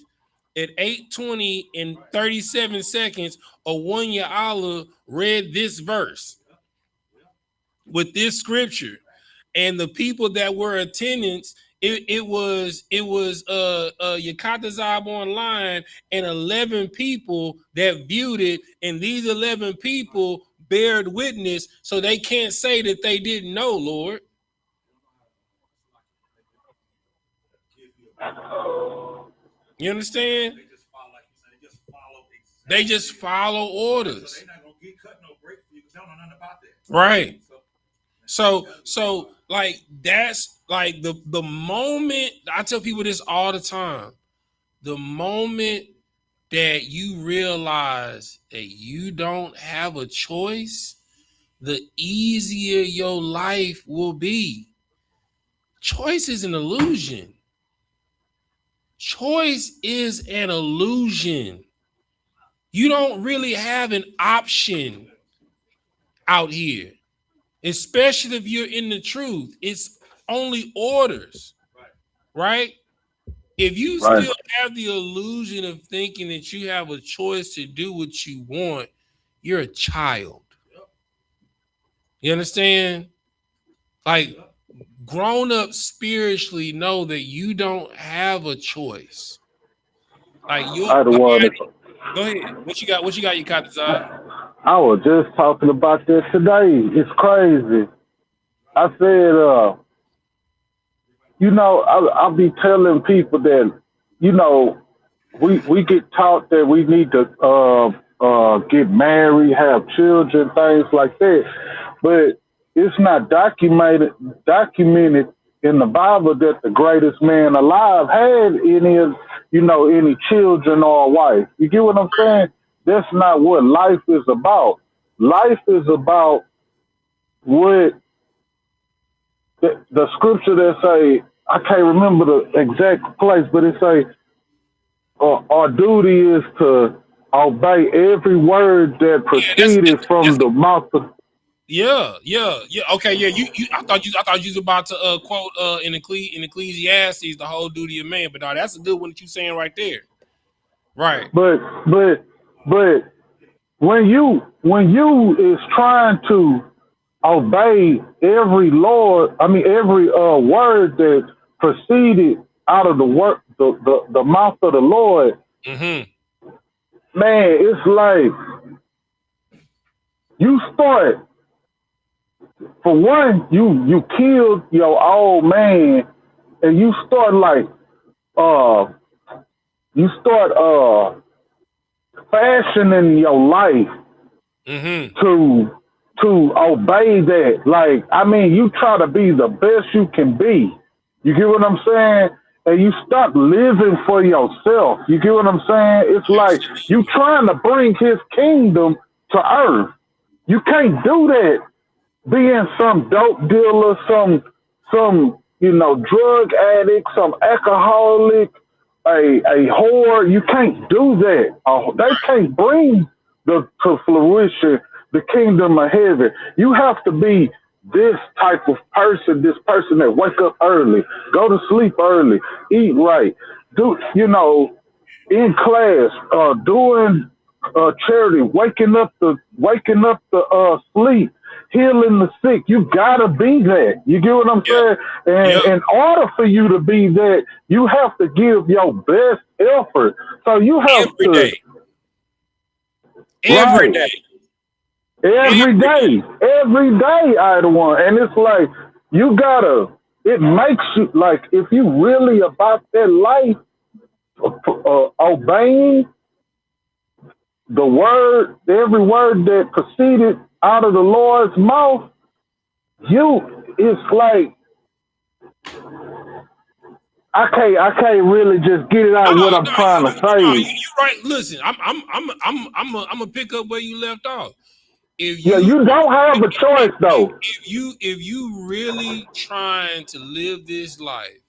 at 8:20 and 37 seconds, a YAHANNA read this verse with this scripture, and the people that were attendance, it was Yakatazab online and 11 people that viewed it, and these 11 people bared witness, so they can't say that they didn't know, Lord. You understand? They just follow orders. Right. So like that's like the moment I tell people this all the time. The moment that you realize that you don't have a choice, the easier your life will be. Choice is an illusion. Choice is an illusion. You don't really have an option out here, especially if you're in the truth. It's only orders, right? If you still have the illusion of thinking that you have a choice to do what you want, you're a child. You understand? Like grown-ups spiritually know that you don't have a choice. Like your body. Go ahead. What you got? What you got? You got desire. I was just talking about this today. It's crazy. I said, I'll be telling people that, we get taught that we need to get married, have children, things like that. But it's not documented in the Bible that the greatest man alive had any children or a wife. You get what I'm saying? That's not what life is about. Life is about what the scripture that say, I can't remember the exact place, but it say, our duty is to obey every word that proceeded from the mouth of. Yeah. Okay, yeah. You I thought you was about to quote in Ecclesiastes the whole duty of man, but no, that's a good one that you saying right there. Right. But when you is trying to obey every word that proceeded out of the mouth of the Lord, man, it's like you start. For one, you killed your old man, and you start fashioning your life to obey that. Like, I mean, you try to be the best you can be. You get what I'm saying? And you stop living for yourself. You get what I'm saying? It's like you trying to bring his kingdom to earth. You can't do that being some dope dealer, some drug addict, some alcoholic, a whore. You can't do that. They can't bring to fruition the kingdom of heaven. You have to be this type of person, this person that wake up early, go to sleep early, eat right, in class, doing charity, waking up the sleep, healing the sick. You gotta be that. You get what I'm saying? And in order for you to be that, you have to give your best effort. So you have every day. Every day. Every day, I the one. And it's like it makes you, like, if you really about that life, obeying the word, every word that proceeded out of the Lord's mouth, it's like, I can't really just get it out what I'm trying to say. You're right. Listen, I'm gonna pick up where you left off. You don't have a choice though. If you really trying to live this life,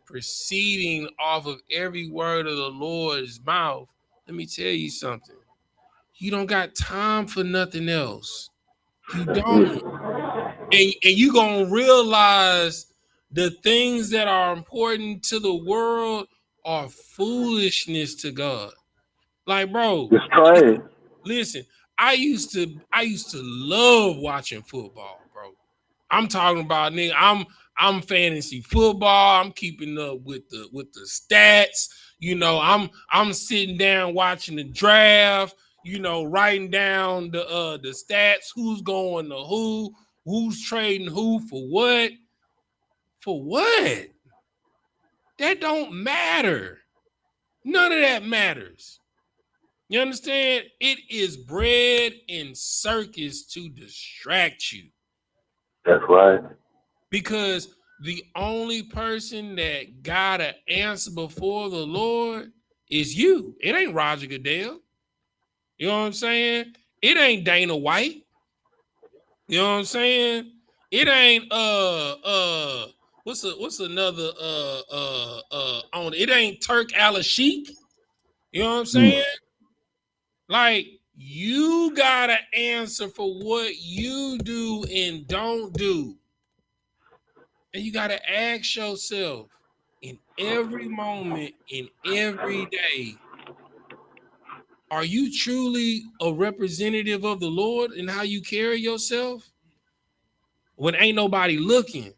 proceeding off of every word of the Lord's mouth, let me tell you something. You don't got time for nothing else. You don't. And you gonna realize the things that are important to the world are foolishness to God. Like, bro, it's trash. Listen, I used to love watching football, bro. I'm talking about, nigga, I'm fantasy football. I'm keeping up with the stats. I'm sitting down watching the draft, writing down the stats, who's going to who's trading who for what. For what? That don't matter. None of that matters. You understand? It is bread and circus to distract you. That's right. Because the only person that got to answer before the Lord is you. It ain't Roger Goodell. You know what I'm saying? It ain't Dana White. You know what I'm saying? It ain't what's another on it ain't Turk Al-Sheikh. You know what I'm saying? Like, you gotta answer for what you do and don't do. And you gotta ask yourself in every moment, in every day, are you truly a representative of the Lord in how you carry yourself? When ain't nobody looking,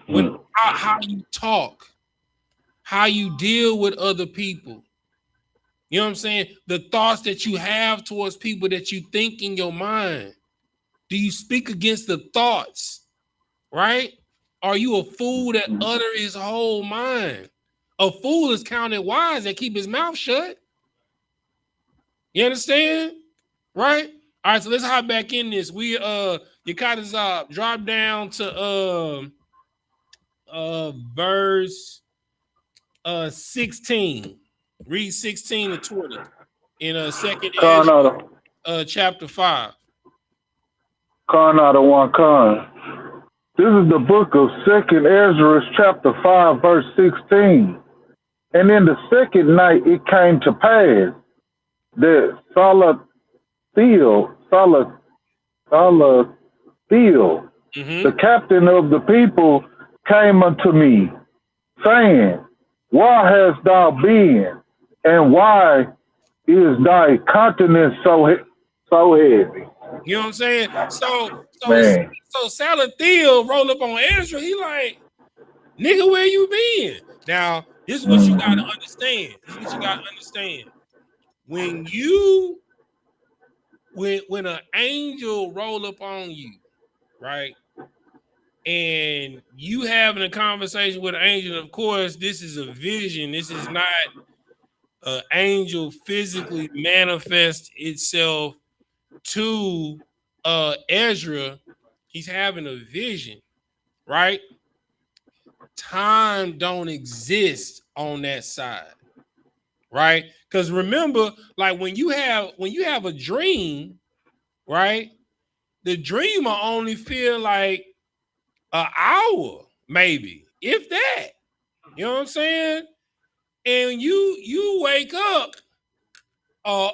when how you talk, how you deal with other people. You know what I'm saying? The thoughts that you have towards people that you think in your mind. Do you speak against the thoughts? Right? Are you a fool that utter his whole mind? A fool is counted wise that keep his mouth shut. You understand? Right? All right, so let's hop back in this. We Yakata drop down to verse 16. Read 16 to 20 in second Ezra chapter 5. Con out of one con. This is the book of Second Ezra, chapter 5, verse 16. And in the second night it came to pass that Salathiel, the captain of the people, came unto me, saying, why hast thou been, and why is thy countenance so heavy? You know what I'm saying? So Salathiel roll up on Ezra. He like, nigga, where you been? Now, this is what you gotta understand. When an angel roll up on you, right? And you having a conversation with an angel, of course, this is a vision. This is not an angel physically manifest itself to Ezra. He's having a vision, right? Time don't exist on that side, right? Because remember, like when you have a dream, right? The dreamer only feel like an hour, maybe, if that. You know what I'm saying? And you wake up a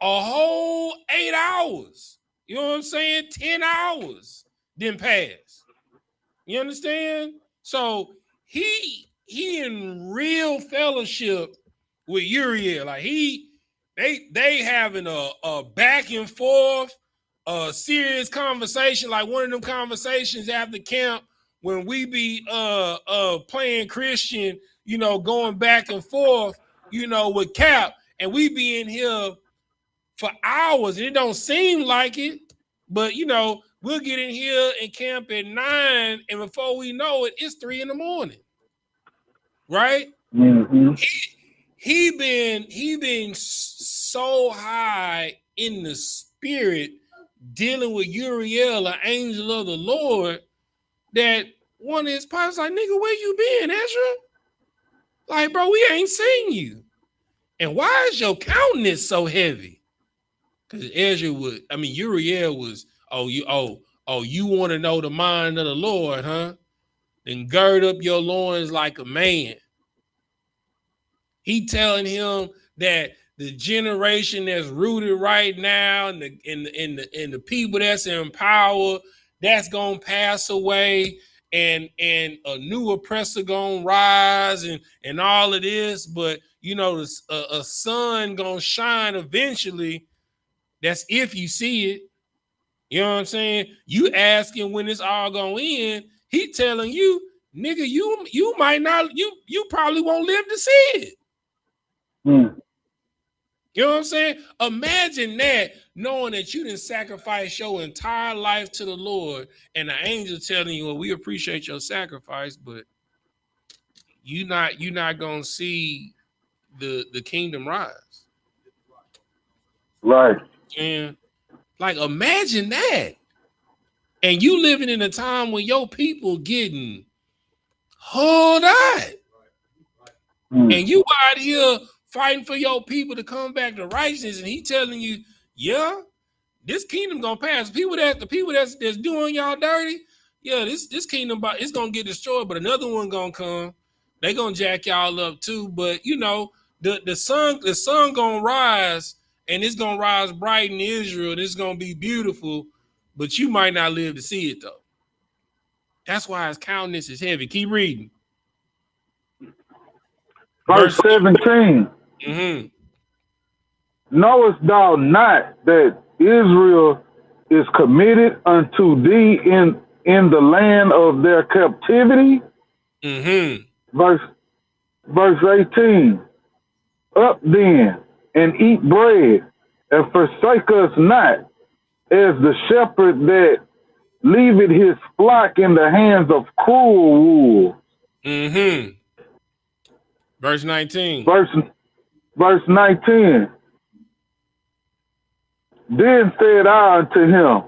whole 8 hours. You know what I'm saying? 10 hours didn't pass. You understand? So he in real fellowship with Uriel. Like they having a back and forth, a serious conversation, like one of them conversations after camp when we be playing Christian, you know, going back and forth, you know, with Cap, and we be in here for hours, and it don't seem like it, but you know, we'll get in here and camp at 9, and before we know it, it's 3 a.m. Right? He been so high in the spirit, dealing with Uriel, an angel of the Lord, that one of his pipes like, nigga, where you been, Ezra? Like, bro, we ain't seen you. And why is your countenance so heavy? Because Uriel was, you want to know the mind of the Lord, huh? Then gird up your loins like a man. He telling him that the generation that's rooted right now and the people that's in power, that's gonna pass away, and a new oppressor gonna rise and all of this, but you know, a sun gonna shine eventually. That's if you see it. You know what I'm saying? You asking when it's all gonna end. He telling you, nigga, you might not, you probably won't live to see it. You know what I'm saying? Imagine that, knowing that you didn't sacrifice your entire life to the Lord, and the angel telling you, well, we appreciate your sacrifice, but you're not gonna see the kingdom rise. Right. And like, imagine that. And you living in a time when your people getting hold on. And you out here fighting for your people to come back to righteousness, and he telling you, yeah, this kingdom gonna pass. The people that's doing y'all dirty, yeah, this kingdom it's gonna get destroyed, but another one gonna come. They gonna jack y'all up too. But you know, the sun gonna rise, and it's gonna rise bright in Israel, and it's gonna be beautiful, but you might not live to see it though. That's why his countenance is heavy. Keep reading. Verse 17. Knowest thou not that Israel is committed unto thee in the land of their captivity? Verse 18. Up then and eat bread, and forsake us not, as the shepherd that leaveth his flock in the hands of cruel wolves. Verse 19. Verse 19. Then said I unto him,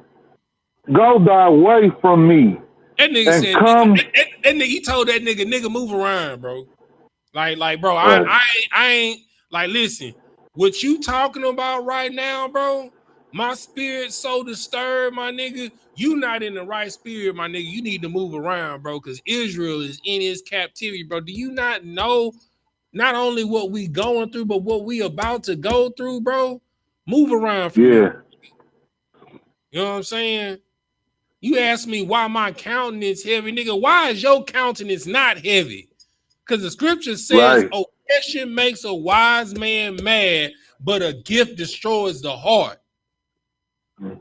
go thy way from me. That nigga and said, come. that nigga, he told that nigga, move around, bro. Like, bro, I ain't, like, listen, what you talking about right now, bro? My spirit's so disturbed, my nigga. You not in the right spirit, my nigga. You need to move around, bro, because Israel is in his captivity, bro. Do you not know not only what we going through, but what we about to go through, bro? Move around from here. You know what I'm saying? You ask me why my countenance heavy, nigga. Why is your countenance not heavy? Because the scripture says, oppression makes a wise man mad, but a gift destroys the heart.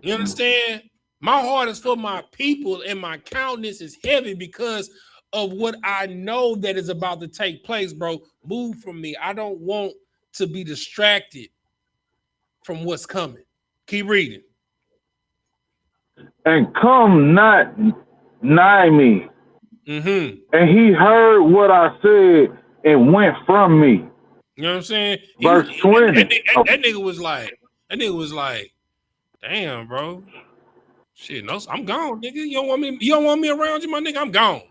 You understand? My heart is for my people, and my countenance is heavy because of what I know that is about to take place, bro. Move from me. I don't want to be distracted from what's coming. Keep reading. And come not nigh me. And he heard what I said and went from me. You know what I'm saying? Verse 20. That nigga was like, damn, bro. Shit, no, I'm gone, nigga. You don't want me around you, my nigga. I'm gone.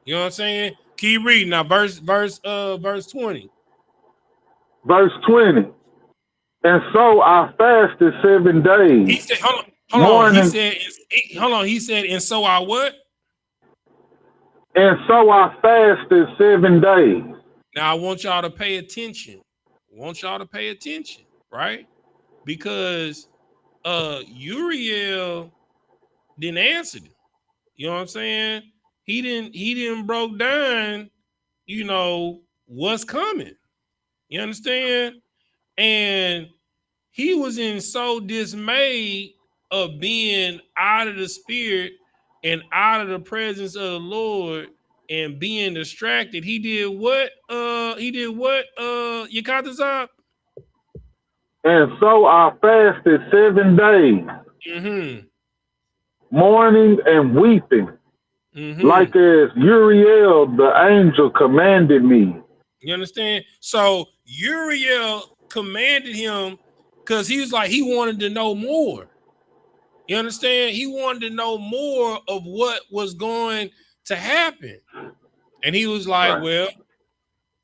You know what I'm saying? Keep reading now. Verse 20. Verse 20. And so I fasted 7 days. He said, hold on. He said, and so I what? And so I fasted 7 days. Now I want y'all to pay attention. Right? Because Uriel didn't answer them. You know what I'm saying? He didn't broke down, you know, what's coming. You understand? And he was in so dismayed of being out of the spirit and out of the presence of the Lord and being distracted. He did what? Yakatazab? And so I fasted 7 days. Mourning and weeping. Like as Uriel, the angel, commanded me. You understand? So Uriel commanded him because he was like, he wanted to know more. You understand? He wanted to know more of what was going to happen. And he was like, well,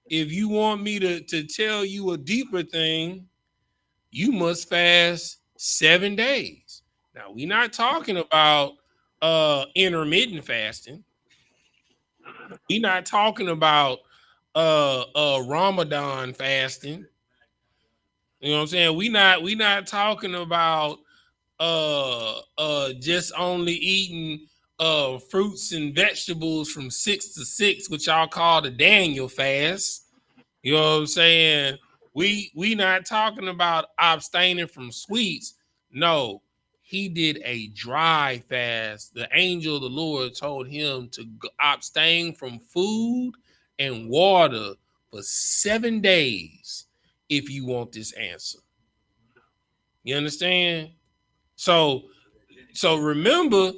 if you want me to tell you a deeper thing, you must fast 7 days. Now, we're not talking about intermittent fasting. We're not talking about Ramadan fasting. You know what I'm saying? We not talking about just only eating fruits and vegetables from 6 to 6, which y'all call the Daniel fast. You know what I'm saying? We not talking about abstaining from sweets. No, he did a dry fast. The angel of the Lord told him to abstain from food and water for 7 days if you want this answer. You understand? So remember,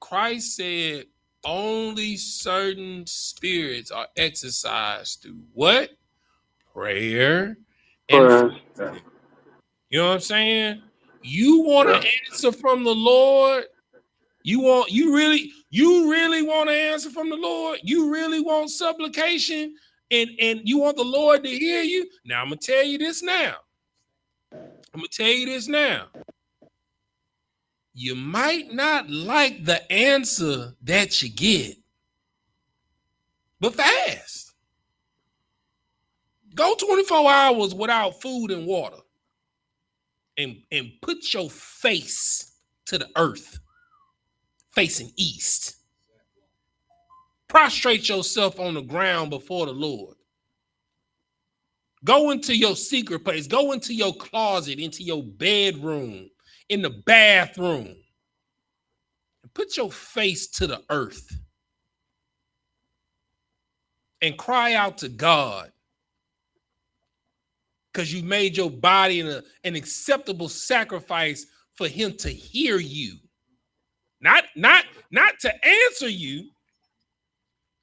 Christ said only certain spirits are exercised through what? Prayer and fasting. You know what I'm saying? You want an answer from the Lord? You really want an answer from the Lord? You really want supplication and you want the Lord to hear you? Now I'm gonna tell you this now. You might not like the answer that you get, but fast. Go 24 hours without food and water and put your face to the earth, facing east. Prostrate yourself on the ground before the Lord. Go into your secret place. Go into your closet, into your bedroom, in the bathroom. And put your face to the earth and cry out to God, because you made your body an acceptable sacrifice for him to hear you. Not to answer you,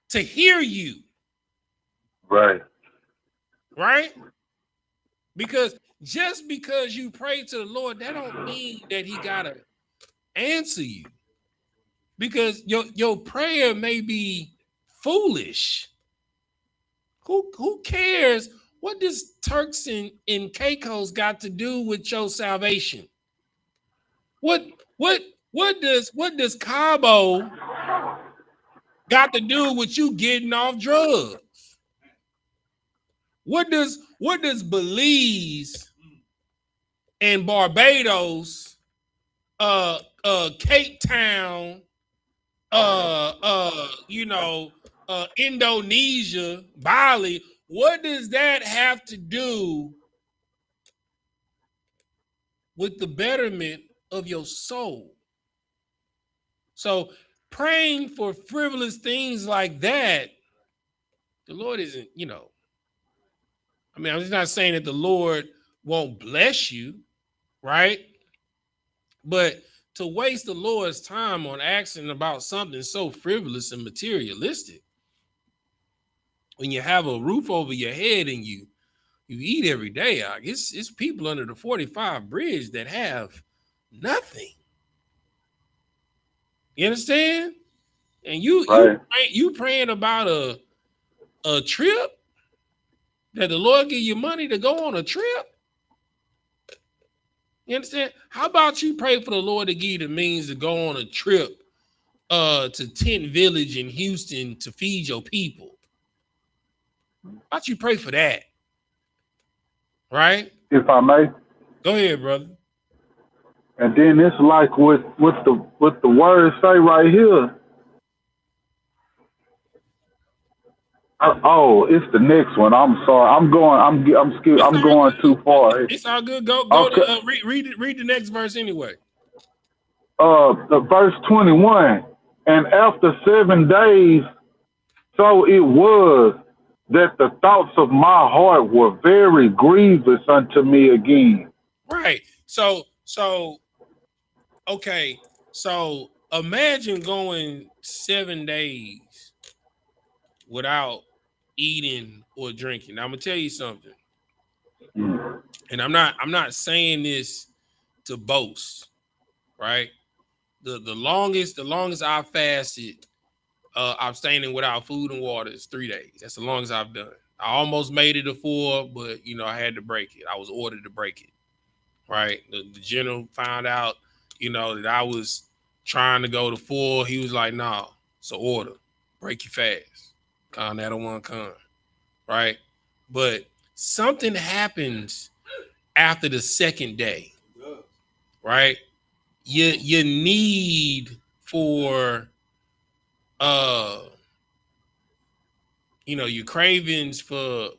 to hear you. Right. Right? Because just because you pray to the Lord, that don't mean that he gotta answer you. Because your prayer may be foolish. Who cares? What does Turks and Caicos got to do with your salvation? What does Cabo got to do with you getting off drugs? What does Belize and Barbados, Cape Town, Indonesia, Bali, what does that have to do with the betterment of your soul? So praying for frivolous things like that, the Lord isn't, I'm just not saying that the Lord won't bless you, right? But to waste the Lord's time on asking about something so frivolous and materialistic, when you have a roof over your head and you eat every day, it's people under the 45 bridge that have nothing. You understand? And you praying about a trip, that the Lord give you money to go on a trip. You understand? How about you pray for the Lord to give you the means to go on a trip to Tent Village in Houston to feed your people? How about you pray for that? Right? If I may. Go ahead, brother. And then it's like what the words say right here. It's the next one. I'm sorry. I'm going too far. It's all good. Go okay. to read the next verse anyway. The verse 21. And after 7 days, so it was that the thoughts of my heart were very grievous unto me again. Right. So okay. So imagine going 7 days without eating or drinking. Now, I'm gonna tell you something. And I'm not saying this to boast, right? The longest I fasted, abstaining without food and water is 3 days. That's the longest I've done. I almost made it to 4, but I had to break it. I was ordered to break it. Right? The general found out, that I was trying to go to 4. He was like, "Nah, it's an order. Break your fast. Con that one con." Right? But something happens after the second day. Right? You need for your cravings for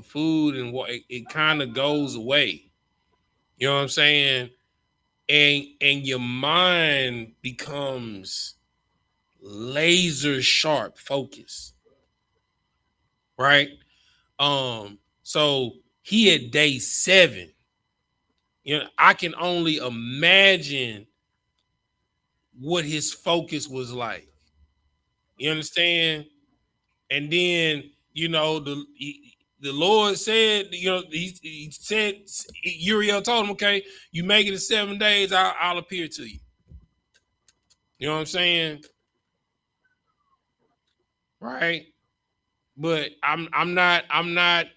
food and what it kind of goes away. You know what I'm saying? And your mind becomes laser sharp focus. Right? So he at day 7. I can only imagine what his focus was like. You understand? And then, the Lord said, he said, Uriel told him, okay, you make it in 7 days, I'll appear to you. You know what I'm saying? Right? But I'm not,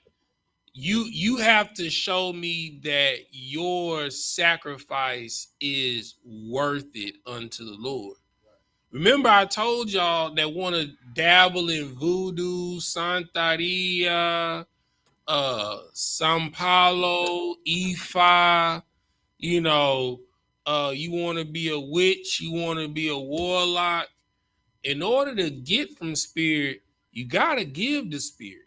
you have to show me that your sacrifice is worth it unto the Lord. Remember, I told y'all that want to dabble in voodoo, Santeria, Sao Paulo, Ifa, you want to be a witch, you want to be a warlock. In order to get from spirit, you got to give the spirit.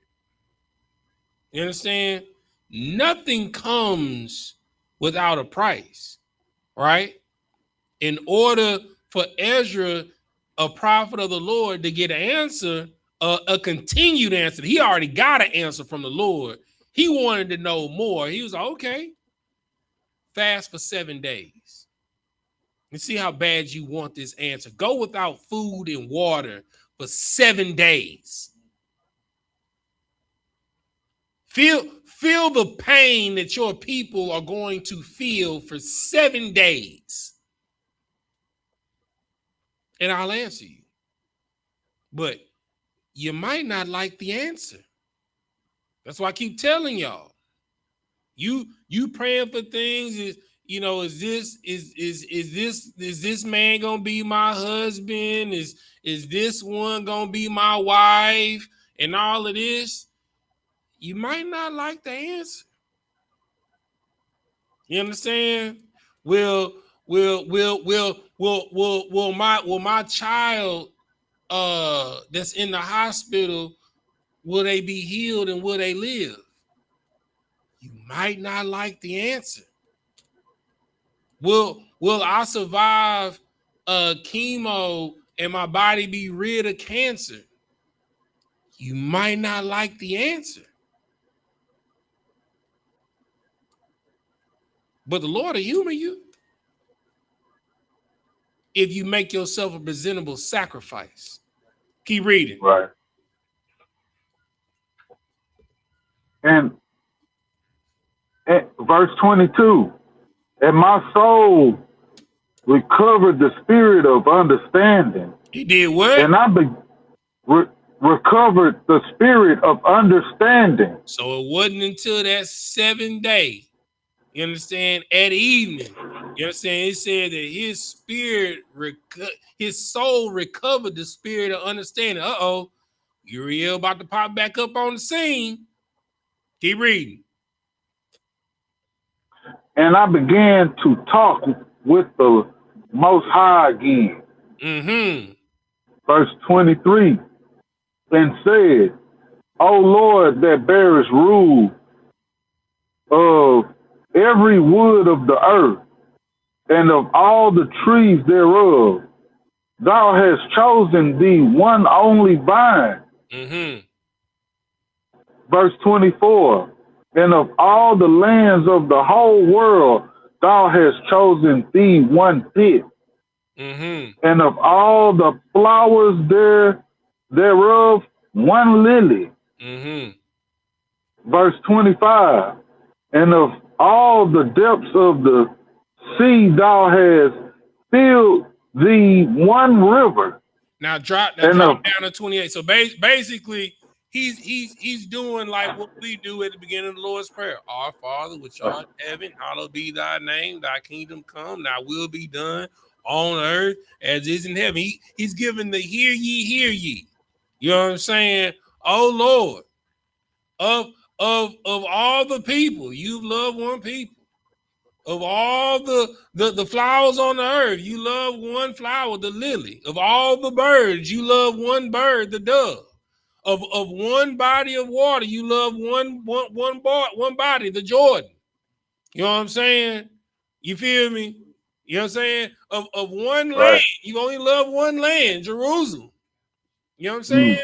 You understand? Nothing comes without a price, right? In order for Ezra, a prophet of the Lord, to get an answer, a continued answer, he already got an answer from the Lord. He wanted to know more. He was like, okay, fast for 7 days. And see how bad you want this answer. Go without food and water for 7 days. Feel the pain that your people are going to feel for 7 days. And I'll answer you. But you might not like the answer. That's why I keep telling y'all. You praying for things is this man gonna be my husband? Is this one gonna be my wife? And all of this, you might not like the answer. You understand? Will my child that's in the hospital, will they be healed and will they live? You might not like the answer. Will I survive chemo and my body be rid of cancer? You might not like the answer. But the Lord will humor you if you make yourself a presentable sacrifice. Keep reading. Right. And verse 22, and my soul recovered the spirit of understanding. He did what? And I recovered the spirit of understanding. So it wasn't until that 7th day, you understand, at evening, you understand, it said that his spirit, his soul recovered the spirit of understanding. Uriel about to pop back up on the scene. Keep reading. And I began to talk with the Most High again. Mm-hmm. Verse 23, and said, O Lord that bearest rule of every wood of the earth, and of all the trees thereof, thou hast chosen thee one only vine. Mm-hmm. Verse 24, and of all the lands of the whole world, thou hast chosen thee one pit. Mm-hmm. And of all the flowers thereof, one lily. Mm-hmm. Verse 25, and of all the depths of the sea, thou hast filled thee one river. Now drop down to 28. So basically, he's doing like what we do at the beginning of the Lord's Prayer. Our Father, which art in heaven, hallowed be thy name, thy kingdom come, thy will be done on earth as is in heaven. He's giving the hear ye. You know what I'm saying? Oh Lord, of all the people, you've loved one people. Of all the flowers on the earth, you love one flower, the lily. Of all the birds, you love one bird, the dove. Of one body of water, you love one body, the Jordan. You know what I'm saying? You feel me? You know what I'm saying? Of one land, you only love one land, Jerusalem. You know what I'm saying?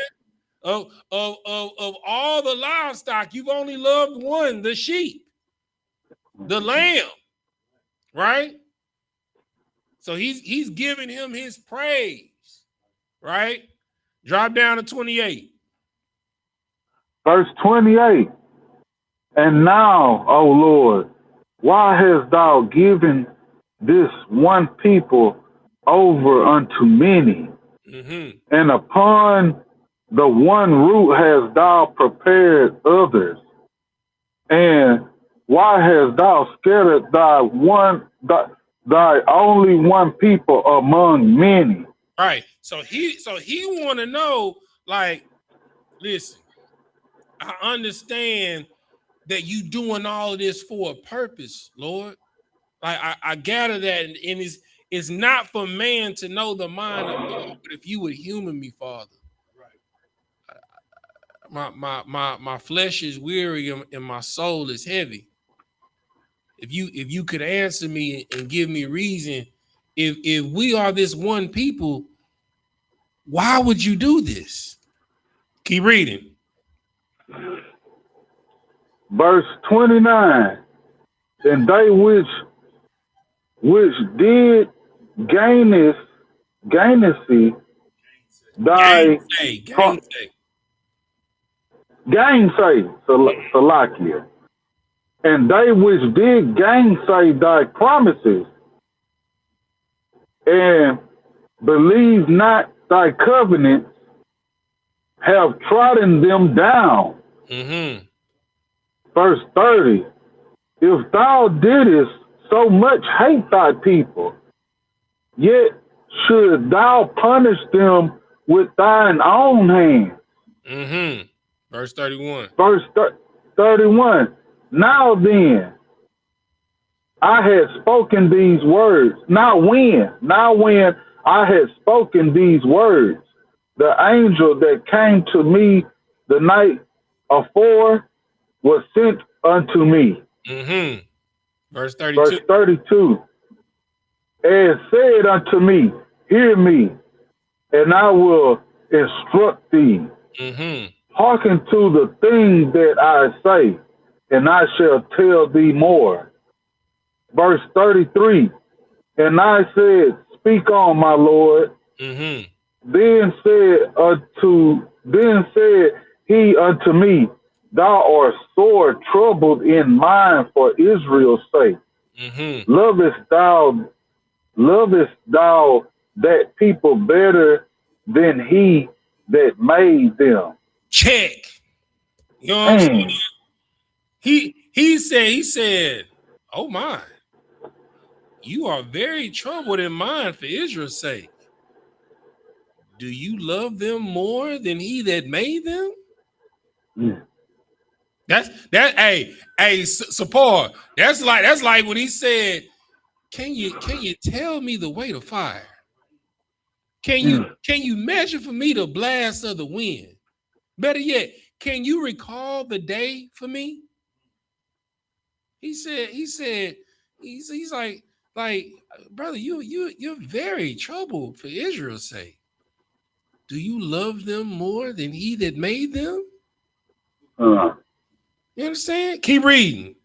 Of all the livestock, you've only loved one, the sheep, the lamb. Right? So he's giving him his praise, right? Drop down to 28. Verse 28, And now, O Lord, why hast thou given this one people over unto many? And upon the one root hast thou prepared others. And why hast thou scattered thy only one people among many? Right. So he want to know, like, listen, I understand that you doing all of this for a purpose, Lord. Like I gather that, and it's not for man to know the mind of God, but if you would humor me, Father. My flesh is weary and my soul is heavy. If you could answer me and give me reason, if we are this one people, why would you do this? Keep reading. Verse 29, and they which did gainsay thy gainsay, Salakia, and they which did gainsay thy promises, and believe not thy covenants, have trodden them down. Verse 30, if thou didst so much hate thy people, yet should thou punish them with thine own hand. Verse 31. Verse 31, now then, I had spoken these words. Now when I had spoken these words, the angel that came to me the night afore was sent unto me. Verse 32. Verse 32, and said unto me, hear me, and I will instruct thee. Hearken to the things that I say, and I shall tell thee more. Verse 33, and I said, speak on, my Lord. Then said he unto me, thou art sore troubled in mind for Israel's sake. Lovest thou that people better than he that made them? Check. You know what I'm saying? He said, oh my, you are very troubled in mind for Israel's sake. Do you love them more than he that made them? Hey, support. That's like when he said, can you tell me the way to fire? Can you measure for me the blast of the wind? Better yet, can you recall the day for me? He's like, brother, you're very troubled for Israel's sake. Do you love them more than he that made them? You understand? Keep reading.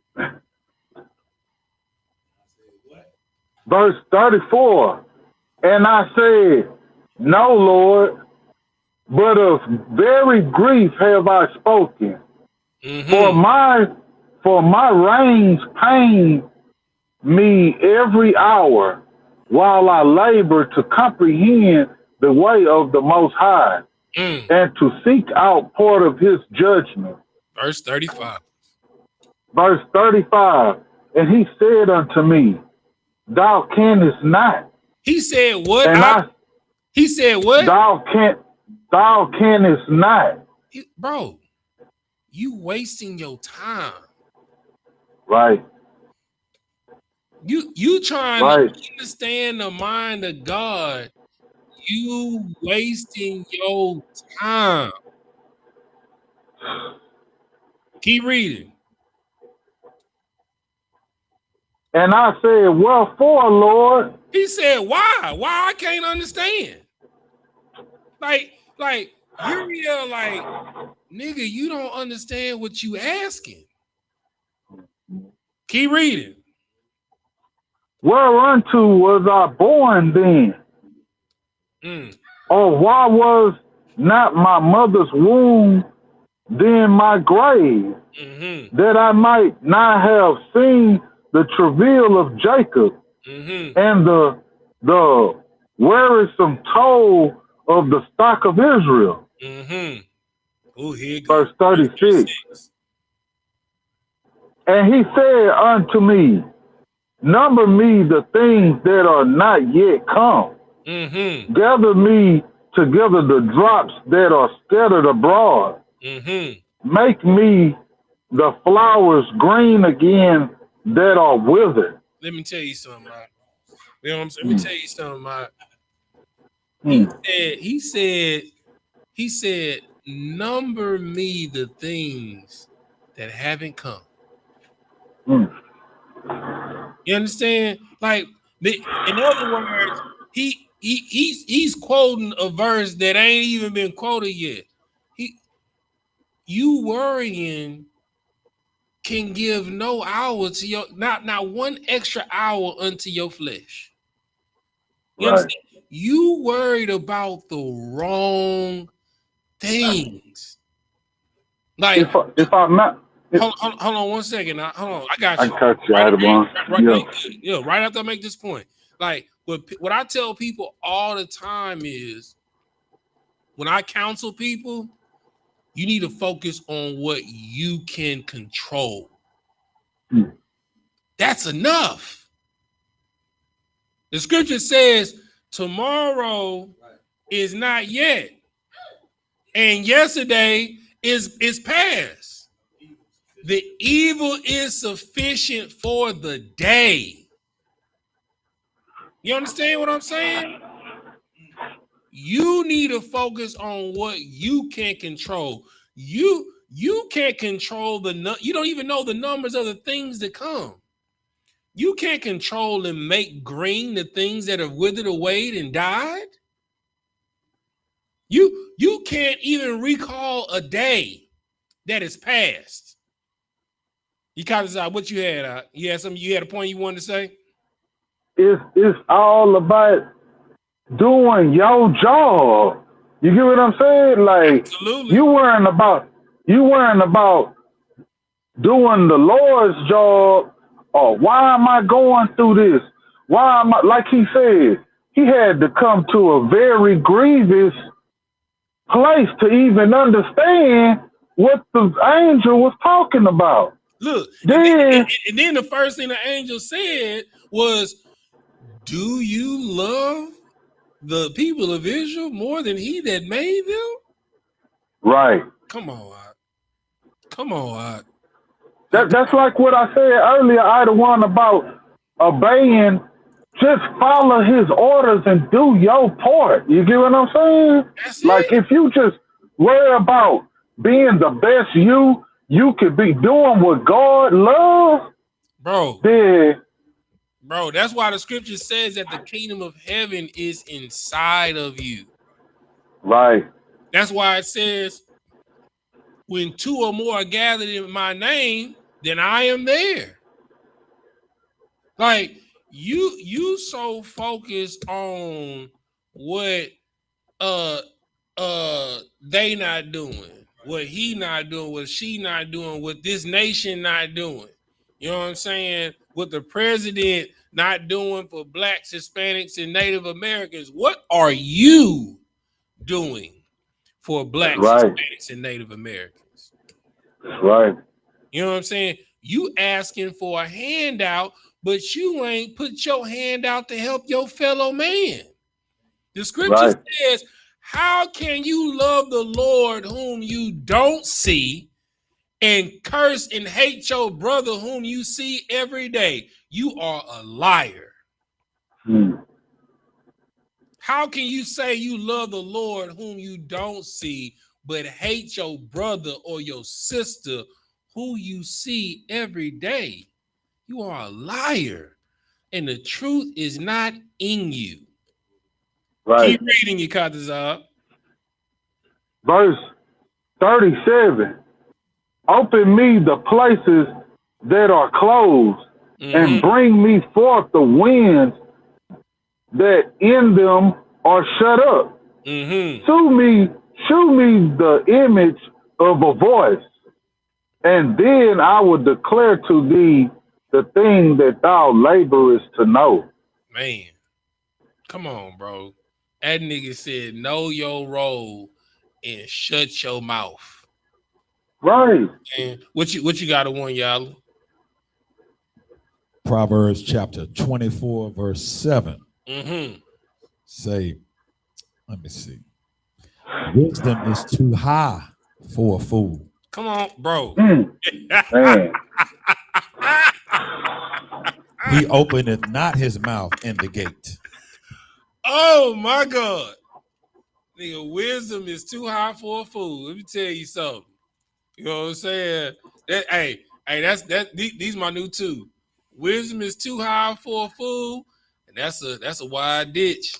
Verse 34, and I said, no, Lord, but of very grief have I spoken. For my reins pain me every hour, while I labor to comprehend the way of the Most High, and to seek out part of his judgment. Verse 35. Verse 35, and he said unto me, thou canst not. He said what? And he said what? Thou canst not. Bro, you wasting your time. Right. You trying to understand the mind of God. You wasting your time. Keep reading. And I said, wherefore, Lord? He said, why? Why I can't understand? Like, you're like, nigga, you don't understand what you asking. Keep reading. Whereunto was I born then? Or why was not my mother's womb than my grave, that I might not have seen the travail of Jacob and the wearisome toll of the stock of Israel. Oh, here Verse 36. And he said unto me, number me the things that are not yet come. Gather me together the drops that are scattered abroad. Make me the flowers green again that are withered. Let me tell you something, Mike. You know what I'm saying? Let me tell you something, Mike. He said, number me the things that haven't come. You understand? Like, in other words, he's quoting a verse that ain't even been quoted yet. You worrying can give no hour to your not one extra hour unto your flesh. You understand? You worried about the wrong things. Like if I'm not hold on 1 second. Hold on, I got you. I cut you out of one. Right after I make this point. Like what I tell people all the time is when I counsel people, you need to focus on what you can control. That's enough. The scripture says tomorrow is not yet, and yesterday is past. The evil is sufficient for the day. You understand what I'm saying? You need to focus on what you can control. You can't control you don't even know the numbers of the things that come. You can't control and make green the things that have withered away and died. You can't even recall a day that is past. You kind of decide what you had. You had something. You had a point you wanted to say. It's all about doing your job. You get what I'm saying? Like absolutely. You weren't about doing the Lord's job. Or why am I going through this? Why am I, like he said, he had to come to a very grievous place to even understand what the angel was talking about. Look, and then the first thing the angel said was, do you love the people of Israel more than he that made them? Right. Come on, come on. That's like what I said earlier. I the one about obeying. Just follow his orders and do your part. You get what I'm saying? That's like it. If you just worry about being the best you could be doing what God loves, bro. Then, bro, that's why the scripture says that the kingdom of heaven is inside of you. Right. That's why it says, when two or more are gathered in my name, then I am there. Like you so focused on what they not doing, what he not doing, what she not doing, what this nation not doing. You know what I'm saying? What the president not doing for blacks, Hispanics, and Native Americans. What are you doing for blacks, Hispanics, and Native Americans? Right. You know what I'm saying? You asking for a handout, but you ain't put your hand out to help your fellow man. The scripture says, how can you love the Lord whom you don't see and curse and hate your brother whom you see every day? You are a liar. How can you say you love the Lord whom you don't see, but hate your brother or your sister who you see every day? You are a liar, and the truth is not in you. Right. Keep reading, you Katazab. Verse 37. Open me the places that are closed, and bring me forth the winds that in them are shut up. Shew me the image of a voice, and then I will declare to thee the thing that thou laborest to know. Man, come on, bro. That nigga said, know your role and shut your mouth. Right. And what you got to one, y'all? Proverbs chapter 24, verse 7. Say, let me see. Wisdom is too high for a fool. Come on, bro. Man. He openeth not his mouth in the gate. Oh my God. Nigga, wisdom is too high for a fool. Let me tell you something. You know what I'm saying? These my new two. Wisdom is too high for a fool, and that's a wide ditch.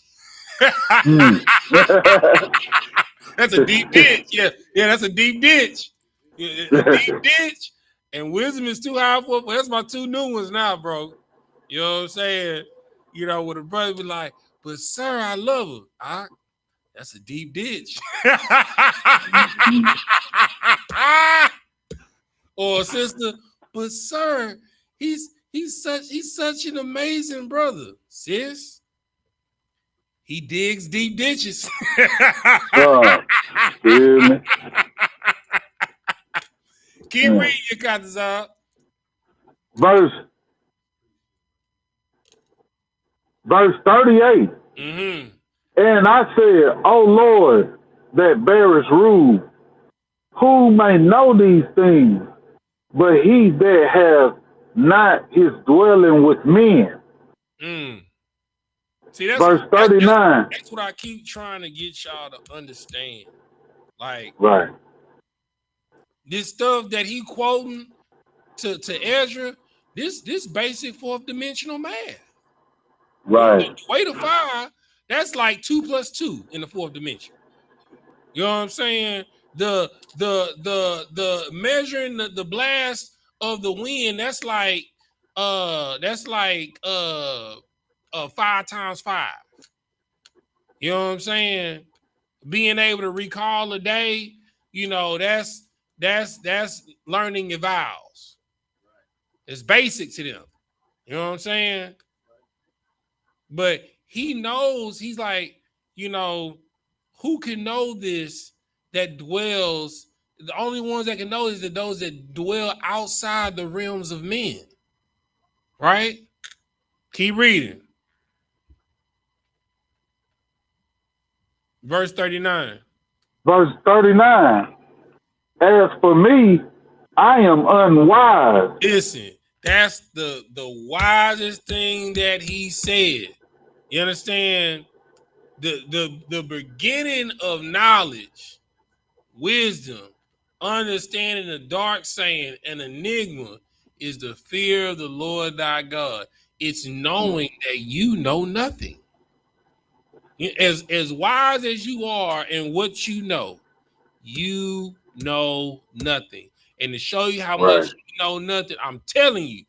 That's a deep ditch. Yeah, that's a deep ditch. A deep ditch. And wisdom is too high for a fool. That's my two new ones now, bro. You know what I'm saying? You know, with a brother be like, but sir, I love her. That's a deep ditch. Or sister, but sir, he's such an amazing brother. Sis, he digs deep ditches. Keep reading your Katazab. Verse 38. And I said, O Lord, that bearest rule, who may know these things, but he that has not his dwelling with men. See, that's verse 39. That's what I keep trying to get y'all to understand. Like, right, this stuff that he quoting to Ezra, this basic fourth dimensional math. Right. The way to 5, that's like 2 + 2 in the fourth dimension. You know what I'm saying? The measuring the blast of the wind, that's like 5 × 5. You know what I'm saying? Being able to recall a day, you know, that's learning your vowels. It's basic to them. You know what I'm saying? But he knows, he's like, you know, who can know this that dwells? The only ones that can know is that those that dwell outside the realms of men. Right? Keep reading. Verse 39. Verse 39. As for me, I am unwise. Listen, that's the wisest thing that he said. You understand? The beginning of knowledge, wisdom, understanding the dark saying, and enigma is the fear of the Lord thy God. It's knowing that you know nothing. As wise as you are in what you know nothing. And to show you how much you know nothing, I'm telling you,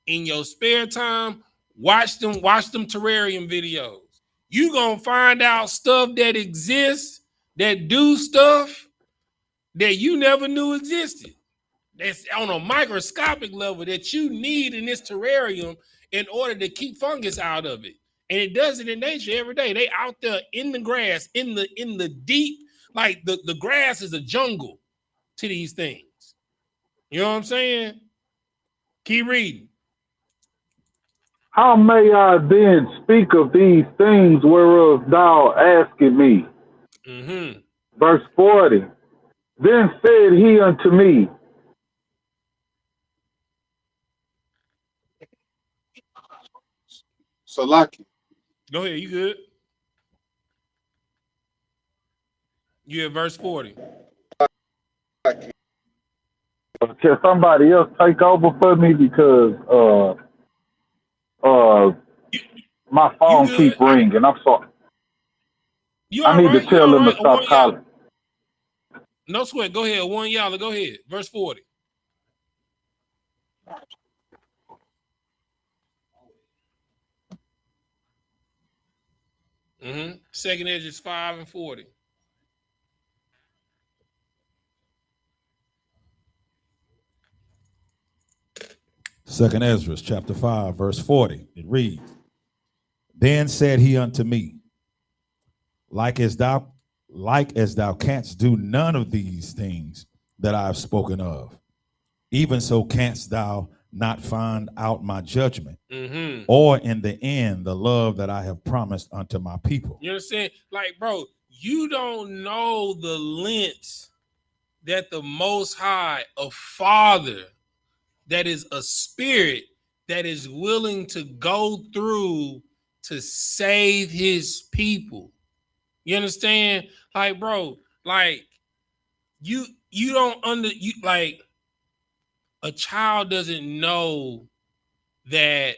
in your spare time, watch them terrarium videos. You gonna find out stuff that exists, that do stuff that you never knew existed. That's on a microscopic level that you need in this terrarium in order to keep fungus out of it. And it does it in nature every day. They out there in the grass, in the deep, like the grass is a jungle to these things. You know what I'm saying? Keep reading. How may I then speak of these things whereof thou askest me? Verse 40. Then said he unto me, Salaki. Go ahead, you good? You at verse 40. can somebody else take over for me because my phone keep ringing. I'm sorry. I need to tell them to stop calling. No sweat. Go ahead. One y'all. Go ahead. Verse 40. Second edge is 5 and 40. Second Ezra, chapter 5, verse 40. It reads, Then said he unto me, like as thou canst do none of these things that I have spoken of, even so canst thou not find out my judgment, or in the end the love that I have promised unto my people. You understand? Like, bro, you don't know the lengths that the Most High, a Father, that is a spirit, that is willing to go through to save his people. You understand? Like, bro, like you don't like a child doesn't know that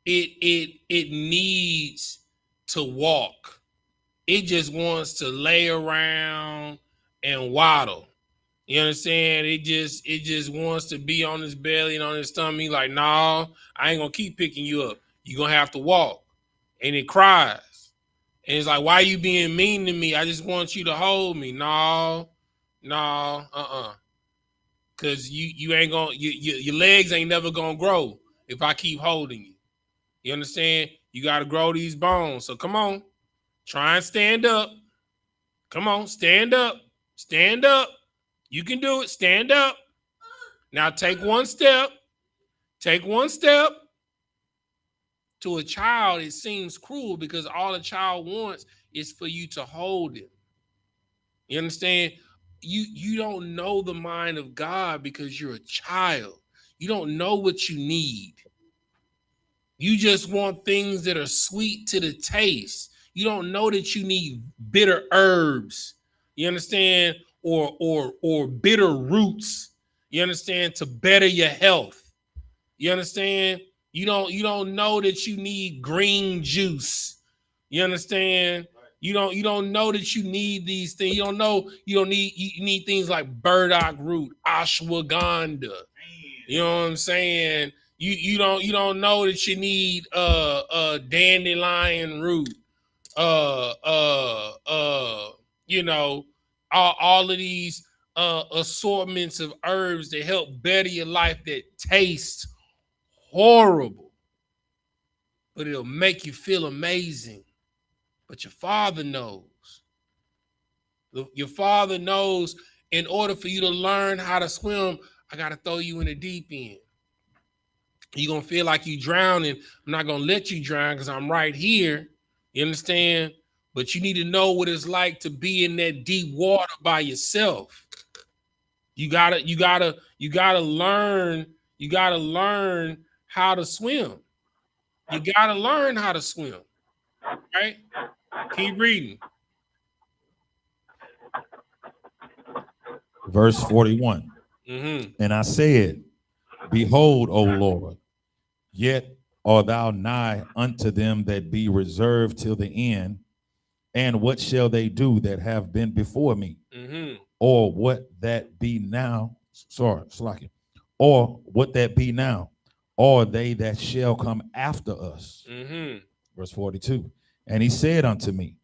it needs to walk. It just wants to lay around and waddle. You understand? It just wants to be on his belly and on his stomach. Like, no, I ain't gonna keep picking you up. You're gonna have to walk. And it cries. And it's like, why are you being mean to me? I just want you to hold me. No, Cause you ain't gonna your legs ain't never gonna grow if I keep holding you. You understand? You gotta grow these bones. So come on, try and stand up. Come on, stand up. Stand up. You can do it. Stand up. Now take one step. Take one step. To a child, it seems cruel because all a child wants is for you to hold him. You understand? You don't know the mind of God because you're a child. You don't know what you need. You just want things that are sweet to the taste. You don't know that you need bitter herbs. You understand? Or bitter roots. You understand? To better your health. You understand? You don't know that you need green juice. You understand? You don't know that you need these things. You don't know you need things like burdock root, ashwagandha. You know what I'm saying? You don't know that you need dandelion root. You know, all of these assortments of herbs that help better your life that taste horrible, but it'll make you feel amazing. But your father knows. Your father knows in order for you to learn how to swim, I got to throw you in the deep end. You're going to feel like you're drowning. I'm not going to let you drown because I'm right here. You understand? But you need to know what it's like to be in that deep water by yourself. You gotta learn how to swim. You gotta learn how to swim. Right? Keep reading. Verse 41. And I said, Behold, O Lord, yet art thou nigh unto them that be reserved till the end. And what shall they do that have been before me? Or what that be now? Or what that be now? Or they that shall come after us? Verse 42. And he said unto me,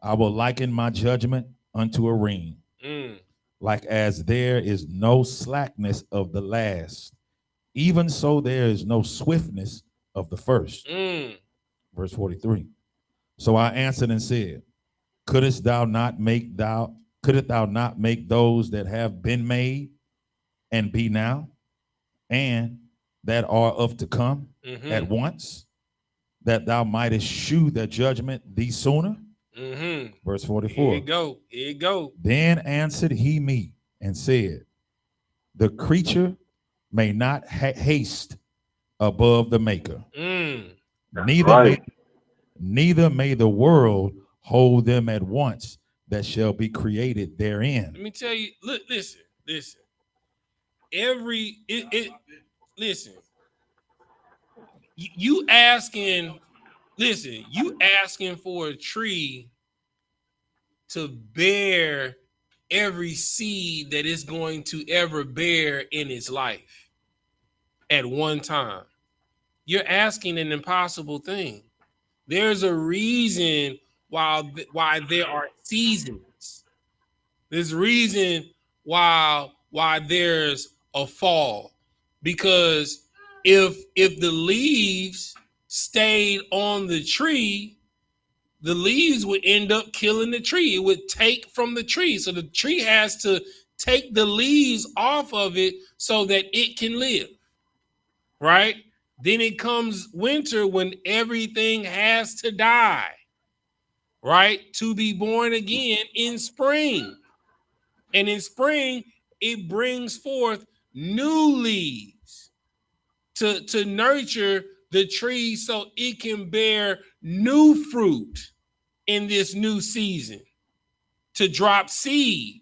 I will liken my judgment unto a ring, like as there is no slackness of the last, even so there is no swiftness of the first. Verse 43. So I answered and said, couldst thou not make those that have been made and be now, and that are of to come at once, that thou mightest shew the judgment thee sooner? Verse 44. Here you go. Then answered he me and said, the creature may not haste above the maker, neither may the world hold them at once that shall be created therein. Let me tell you, look, listen. Listen. You asking for a tree to bear every seed that it's going to ever bear in its life at one time. You're asking an impossible thing. There's a reason why there are seasons. There's a reason why there's a fall. because if the leaves stayed on the tree, the leaves would end up killing the tree. It would take from the tree. So the tree has to take the leaves off of it so that it can live, right? Then it comes winter when everything has to die, right? To be born again in spring. And in spring, it brings forth new leaves to nurture the tree so it can bear new fruit in this new season, to drop seed.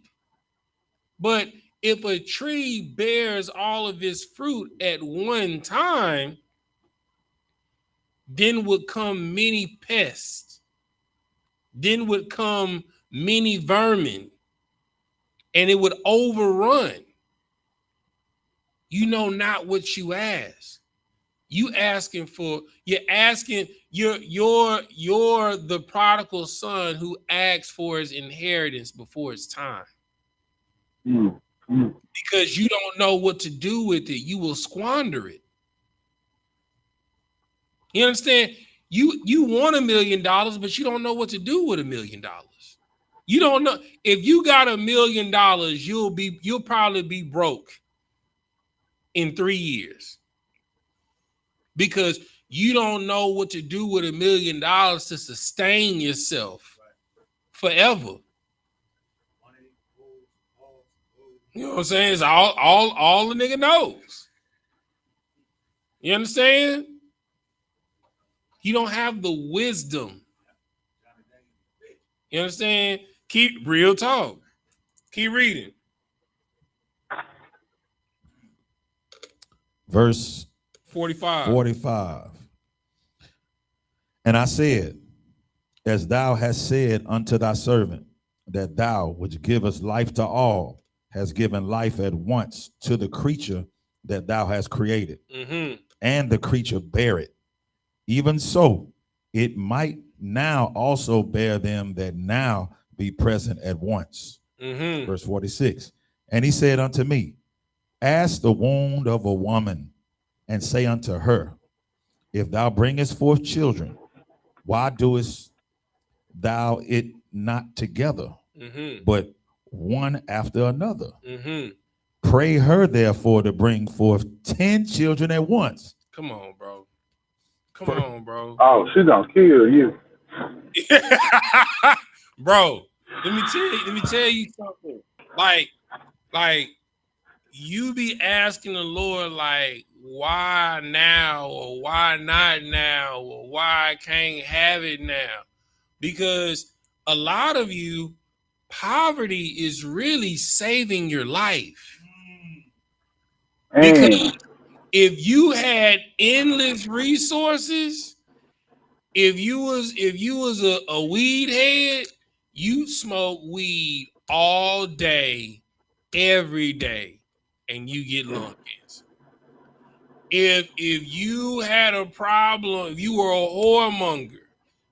But if a tree bears all of its fruit at one time, then would come many pests, then would come many vermin, and it would overrun. You know not what you ask. You're the prodigal son who asked for his inheritance before it's time. Because you don't know what to do with it. You will squander it. You understand? You want $1 million, but you don't know what to do with $1 million. You don't know. If you got $1 million, you'll probably be broke in 3 years. Because you don't know what to do with $1 million to sustain yourself forever. You know what I'm saying? It's all the nigga knows. You understand? You don't have the wisdom. You understand? Keep real talk. Keep reading. Verse 45. And I said, as thou hast said unto thy servant, that thou, which givest life to all, hast given life at once to the creature that thou hast created, and the creature bear it. Even so, it might now also bear them that now be present at once. Verse 46. And he said unto me, ask the wound of a woman, and say unto her, if thou bringest forth children, why doest thou it not together, but one after another? Pray her therefore to bring forth 10 children at once. Come on, bro. Come on, bro. Oh, she gonna kill you. Bro, let me tell you something. Like you be asking the Lord, like, why now, or why not now, or why I can't have it now? Because a lot of you, poverty is really saving your life. Because if you had endless resources, if you was a weed head, you smoke weed all day, every day, and you get lung cancer. If you had a problem, if you were a whoremonger,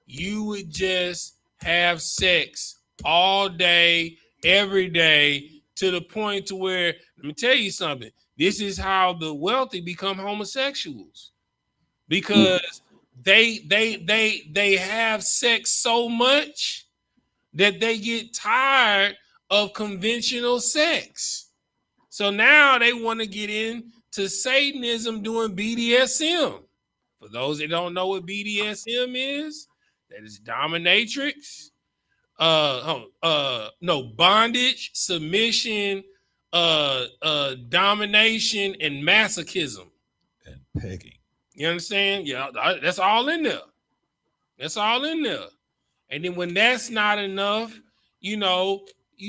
you would just have sex all day, every day, to the point to where, let me tell you something, this is how the wealthy become homosexuals, because they have sex so much that they get tired of conventional sex. So now they want to get into Satanism doing BDSM. For those that don't know what BDSM is, that is dominatrix, bondage, submission, domination, and masochism. And pegging. You understand? Yeah, that's all in there. That's all in there. And then when that's not enough, you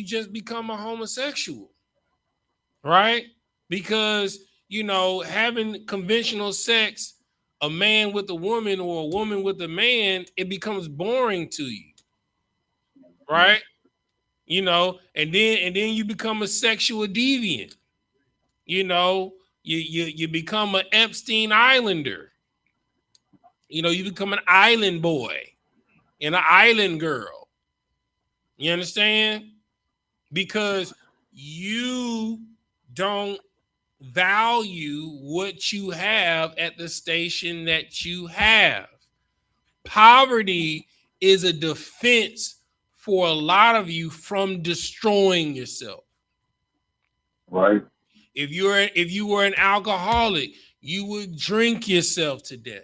just become a homosexual, right? Because, having conventional sex, a man with a woman or a woman with a man, it becomes boring to you, right? And then you become a sexual deviant. You become an Epstein Islander. You become an island boy and an island girl. You understand? Because you don't value what you have at the station that you have. Poverty is a defense for a lot of you from destroying yourself. Right. If you were an alcoholic, you would drink yourself to death.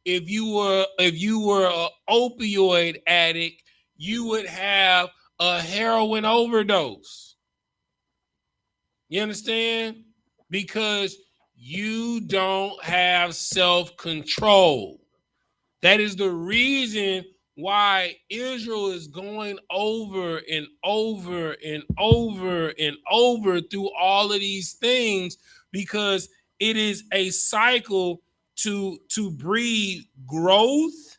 If you were an opioid addict, you would have a heroin overdose. You understand? Because you don't have self-control. That is the reason why Israel is going over and over and over and over through all of these things, because it is a cycle to breed growth,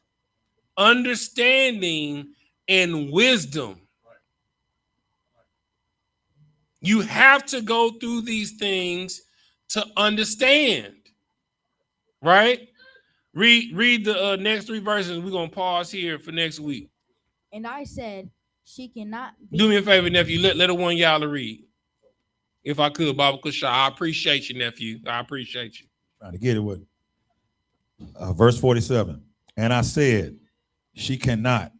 understanding, and wisdom. You have to go through these things to understand, right? Read the next 3 verses. We're going to pause here for next week. And I said, she cannot be. Do me a favor, nephew. Let a one y'all read. If I could, Baba Kusha. I appreciate you, nephew. I appreciate you. Trying to get it with verse 47. And I said, she cannot.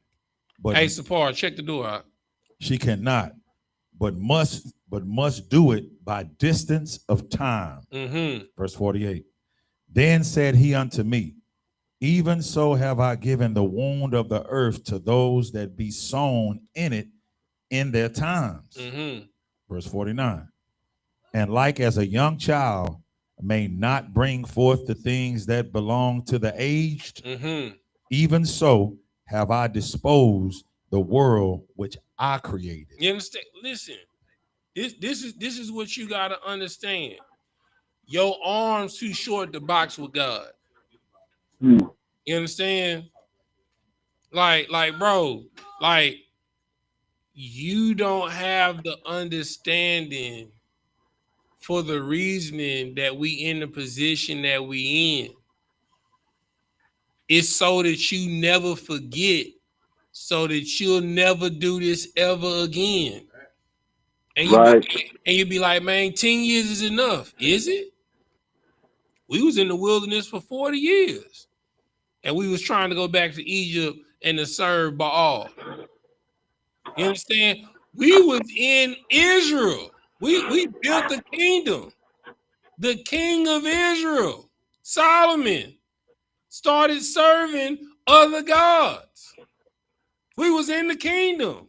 But hey, Sapar, check the door out. She cannot, but must do it by distance of time. Verse 48. Then said he unto me, even so have I given the wound of the earth to those that be sown in it in their times. Verse 49. And like as a young child may not bring forth the things that belong to the aged, even so have I disposed the world which I created. You understand? Listen, this is what you got to understand. Your arms too short to box with God. You understand? Like, bro, like, you don't have the understanding for the reasoning that we in the position that we in. It's so that you never forget, so that you'll never do this ever again. And you be like, man, 10 years is enough. Is it? We was in the wilderness for 40 years. And we was trying to go back to Egypt and to serve Baal. You understand? We was in Israel. We built the kingdom. The king of Israel, Solomon, started serving other gods. We was in the kingdom.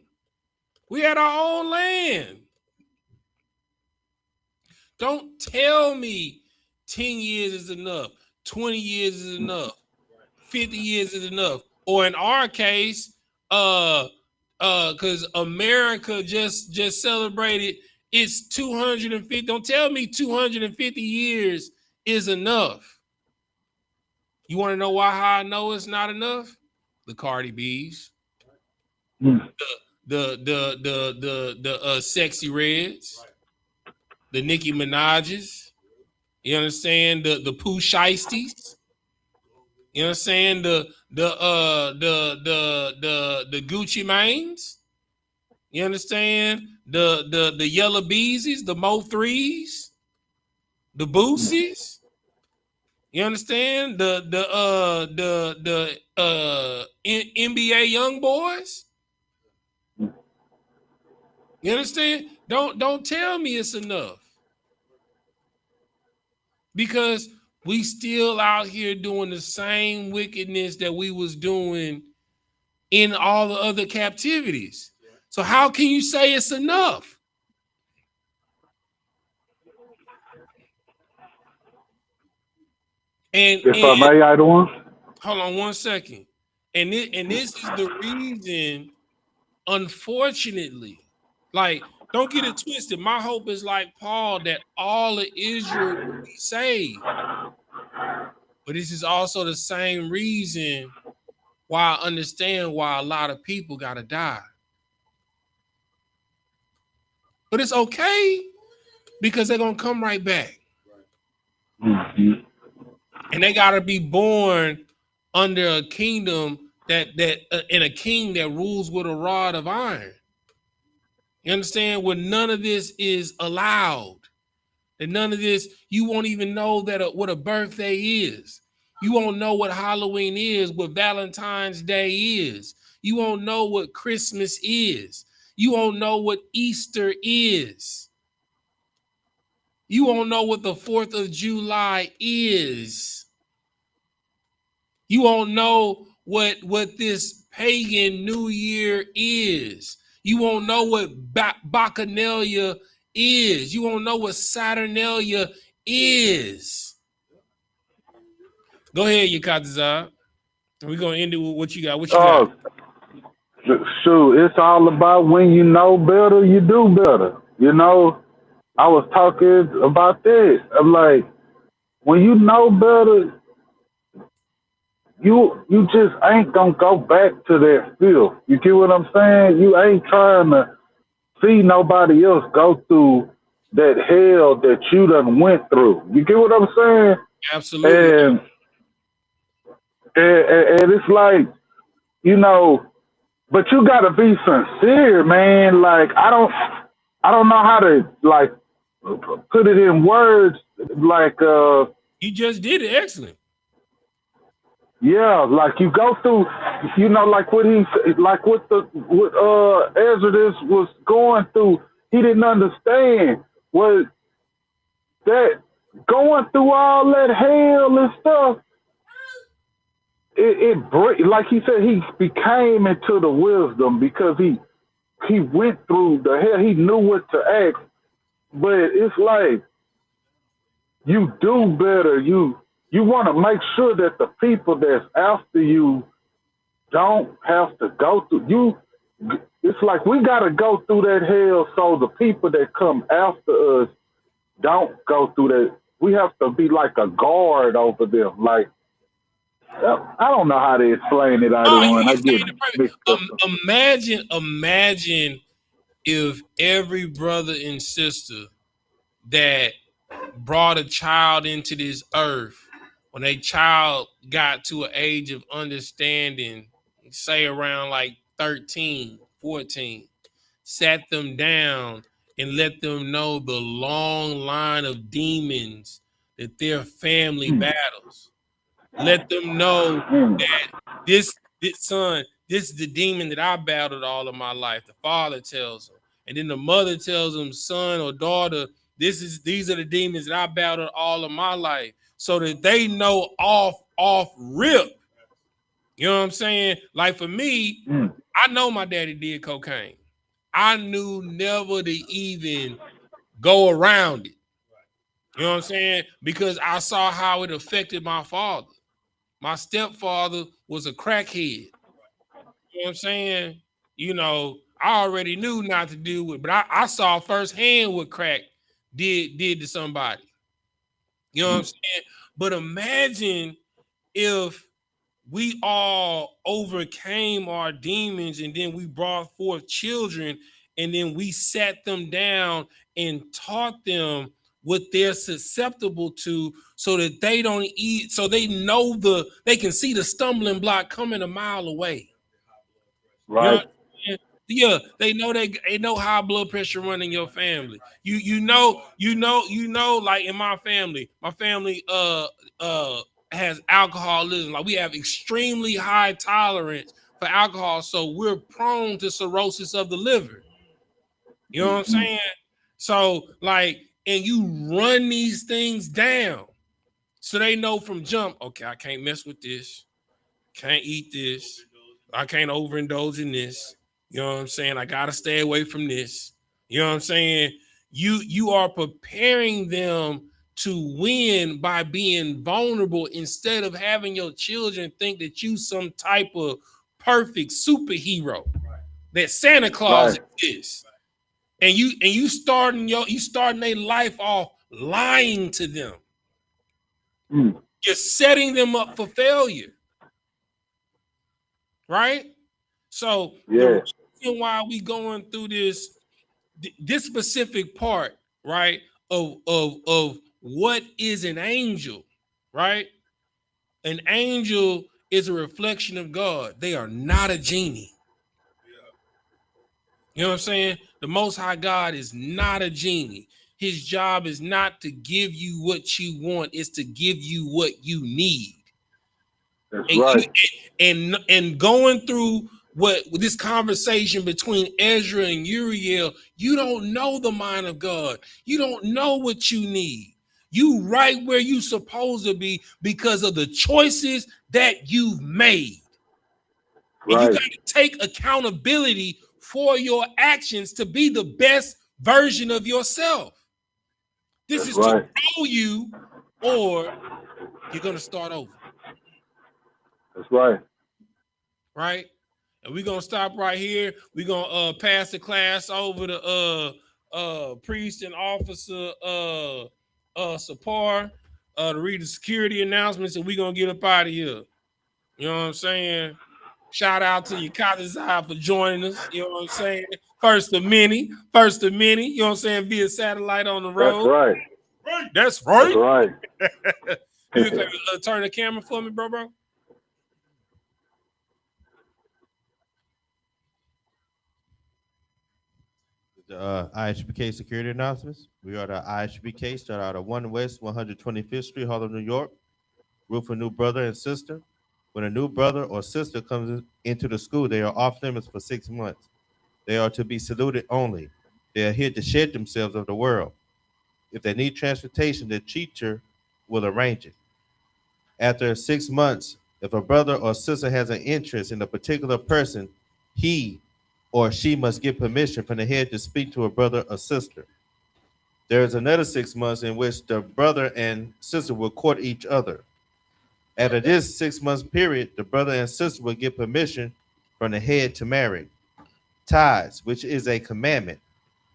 We had our own land. Don't tell me 10 years is enough, 20 years is enough, 50 years is enough. Or in our case, because America just celebrated its 250. Don't tell me 250 years is enough. You want to know how I know it's not enough? The Cardi B's, the Sexy Reds, the Nicki Minaj's. You understand? The Pooh Shiesties. You know what I'm saying? The Gucci Manes. You understand? The Yellow Beezies, the Mo 3s, the Boosies. You understand? The NBA young boys. You understand? Don't tell me it's enough. Because we still out here doing the same wickedness that we was doing in all the other captivities. So how can you say it's enough? And if I may add on, hold on one second. And this is the reason, unfortunately, like, don't get it twisted. My hope is like Paul, that all of Israel will be saved. But this is also the same reason why I understand why a lot of people got to die. But it's okay, because they're going to come right back. And they got to be born under a kingdom and a king that rules with a rod of iron. You understand? Where none of this is allowed. And none of this, you won't even know that what a birthday is. You won't know what Halloween is, what Valentine's Day is. You won't know what Christmas is. You won't know what Easter is. You won't know what the 4th of July is. You won't know what this pagan New Year is. You won't know what Bacchanalia is. You won't know what Saturnalia is. Go ahead, Yakatazar. We're going to end it with what you got. What you got? Shoot, it's all about when you know better, you do better. You know, I was talking about this. I'm like, when you know better, you just ain't gonna go back to that filth. You get what I'm saying? You ain't trying to see nobody else go through that hell that you done went through. You get what I'm saying? Absolutely. And it's like, you know, but you gotta be sincere, man. Like I don't know how to like put it in words. Like you just did it. Excellent. Yeah, like you go through, you know, like what Ezra was going through. He didn't understand was that going through all that hell and stuff. Like he said, he became into the wisdom because he went through the hell. He knew what to ask, but it's like you do better. You want to make sure that the people that's after you don't have to go through you. It's like we got to go through that hell so the people that come after us don't go through that. We have to be like a guard over them. Like, I don't know how to explain it. I get mixed up. Imagine if every brother and sister that brought a child into this earth, when a child got to an age of understanding, say around like 13, 14, sat them down and let them know the long line of demons that their family battles. Let them know that this son, this is the demon that I battled all of my life. The father tells them. And then the mother tells them, son or daughter, these are the demons that I battled all of my life. So that they know off rip. You know what I'm saying? Like for me, I know my daddy did cocaine. I knew never to even go around it. You know what I'm saying? Because I saw how it affected my father. My stepfather was a crackhead. You know what I'm saying? You know, I already knew not to do it, but I saw firsthand what crack did to somebody. You know what I'm saying? But imagine if we all overcame our demons and then we brought forth children and then we sat them down and taught them what they're susceptible to so that they don't eat, so they know they can see the stumbling block coming a mile away. Right. You know, they know high blood pressure running your family. You know, like in my family has alcoholism. Like we have extremely high tolerance for alcohol, so we're prone to cirrhosis of the liver. You know what I'm saying? So like, and you run these things down so they know from jump, okay, I can't mess with this, can't eat this, I can't overindulge in this. You know what I'm saying? I gotta stay away from this. You know what I'm saying? You are preparing them to win by being vulnerable instead of having your children think that you some type of perfect superhero, that Santa Claus is. And you starting their life off lying to them. You're setting them up for failure. Right? So the reason why we going through this specific part, right, of what is an angel, right? An angel is a reflection of God. They are not a genie. You know what I'm saying? The Most High God is not a genie. His job is not to give you what you want, it's to give you what you need. That's right. And going through what this conversation between Ezra and Uriel, you don't know the mind of God. You don't know what you need. You right where you supposed to be because of the choices that you've made. And you got to take accountability for your actions to be the best version of yourself. This is to grow you, or you're going to start over. That's right. Right? And we're going to stop right here. We're going to pass the class over to priest and officer Sapar to read the security announcements, and we're going to get up out of here. You know what I'm saying? Shout out to Yakazai for joining us. You know what I'm saying? First of many. You know what I'm saying? Via satellite on the road. That's right. That's right. That's right. You turn the camera for me, bro? The I.S.U.P.K security announcements. We are the I.S.U.P.K, start out at 1 West 125th Street, Harlem, New York. Root for new brother and sister. When a new brother or sister comes into the school, they are off limits for 6 months. They are to be saluted only. They are here to shed themselves of the world. If they need transportation, the teacher will arrange it. After 6 months, if a brother or sister has an interest in a particular person, he or she must get permission from the head to speak to a brother or sister. There is another 6 months in which the brother and sister will court each other. After this 6 month period, the brother and sister will get permission from the head to marry. Tithes, which is a commandment,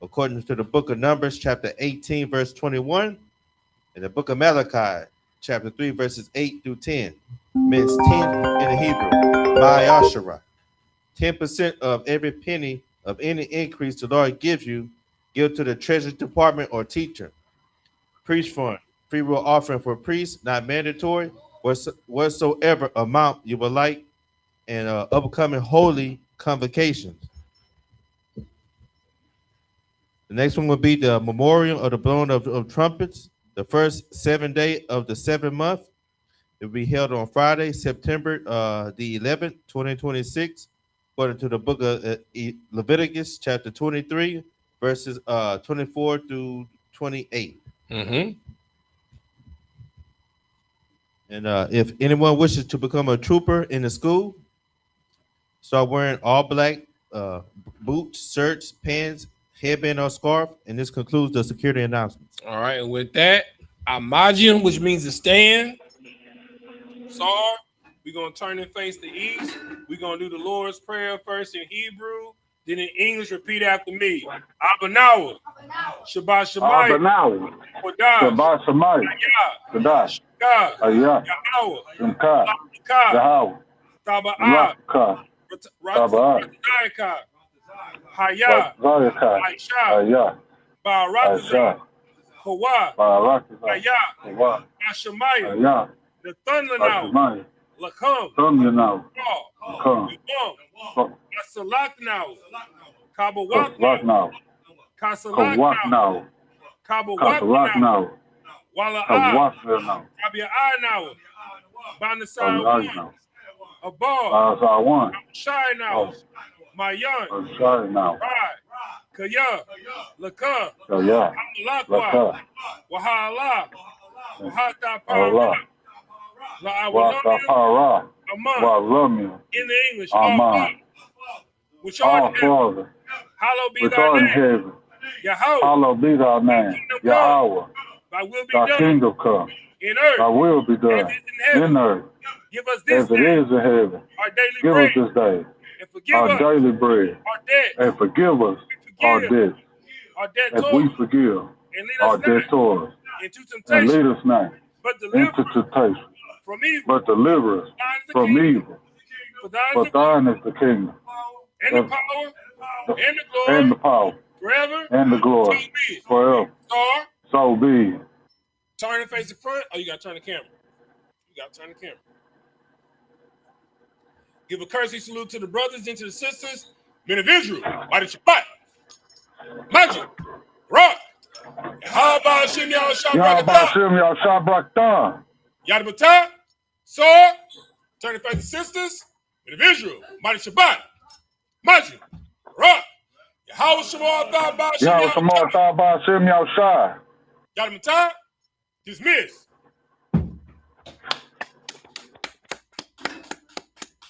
according to the book of Numbers, chapter 18, verse 21, and the book of Malachi, chapter 3, verses 8 through 10, means 10 in the Hebrew, Ma'ashara. 10% of every penny of any increase the Lord gives you, give to the treasury department or teacher. Priest fund, free will offering for priests, not mandatory, whatsoever amount you would like, and upcoming holy convocations. The next one will be the memorial of the blowing of trumpets, the first 7th day of the 7th month. It will be held on Friday, September the 11th, 2026, according to the book of Leviticus, chapter 23, verses 24 through 28. Mm-hmm. And if anyone wishes to become a trooper in the school, start wearing all black boots, shirts, pants, headband, or scarf. And this concludes the security announcements. All right, and with that, Imagine, which means to stand. Sar, we're going to turn and face the east. We're going to do the Lord's Prayer first in Hebrew, then in English. Repeat after me. Abanawa. Shabbat Shemayim. Shabbat Shemayim. Kadash. Ayah. Yahweh. Yahweh. Taba'ah. Ratayaka. Hayah. Aisha. Barakazah. Hawa. Ayah. Hashemayim. The thunder now. Lakam. Come. Asalak now. Kabawak now. Kasalak now. Kabawak now. Wala'ah. Kabia'ah now. Banasai now. Abal. one. Shai now. Mayan. Shai now. Right. Kaya. Laka. Kaya. Lakwa. Wahala. Wahata Wa'atapara. Wa'alumia. In the English, Amen. Which art in heaven. Hallowed be thy name. Yahweh. Hallowed be thy name. Yahweh. Thy will be thy done. Kingdom come. In earth. Thy will be done. In earth. Give us this as it day. is in heaven. Our daily Give bread. us this day. And forgive our us. daily bread. Our debts. And forgive us our debts. Our debt as we forgive our debtors. Into temptation. And lead us not into temptation. From evil. But deliver us from evil. For thine is the kingdom. And the power. And the glory. And the power. Forever. And the glory. Forever. So be. Turn and face the front. Oh, you got to turn the camera. Give a courtesy salute to the brothers and to the sisters. Men of Israel. Why did you fight? Magic. Rock. How about Shim Yah Shah Y'all about Shim Yah Shah Brakatan. Yadabata, sword, turning face to sisters, with a visual, Mighty Shabbat, Maji, Rock, Yahweh Shabbat, Thah Ba Shim Y'all Yah some more thought about Shim Yah Shah. Yadabata, dismiss.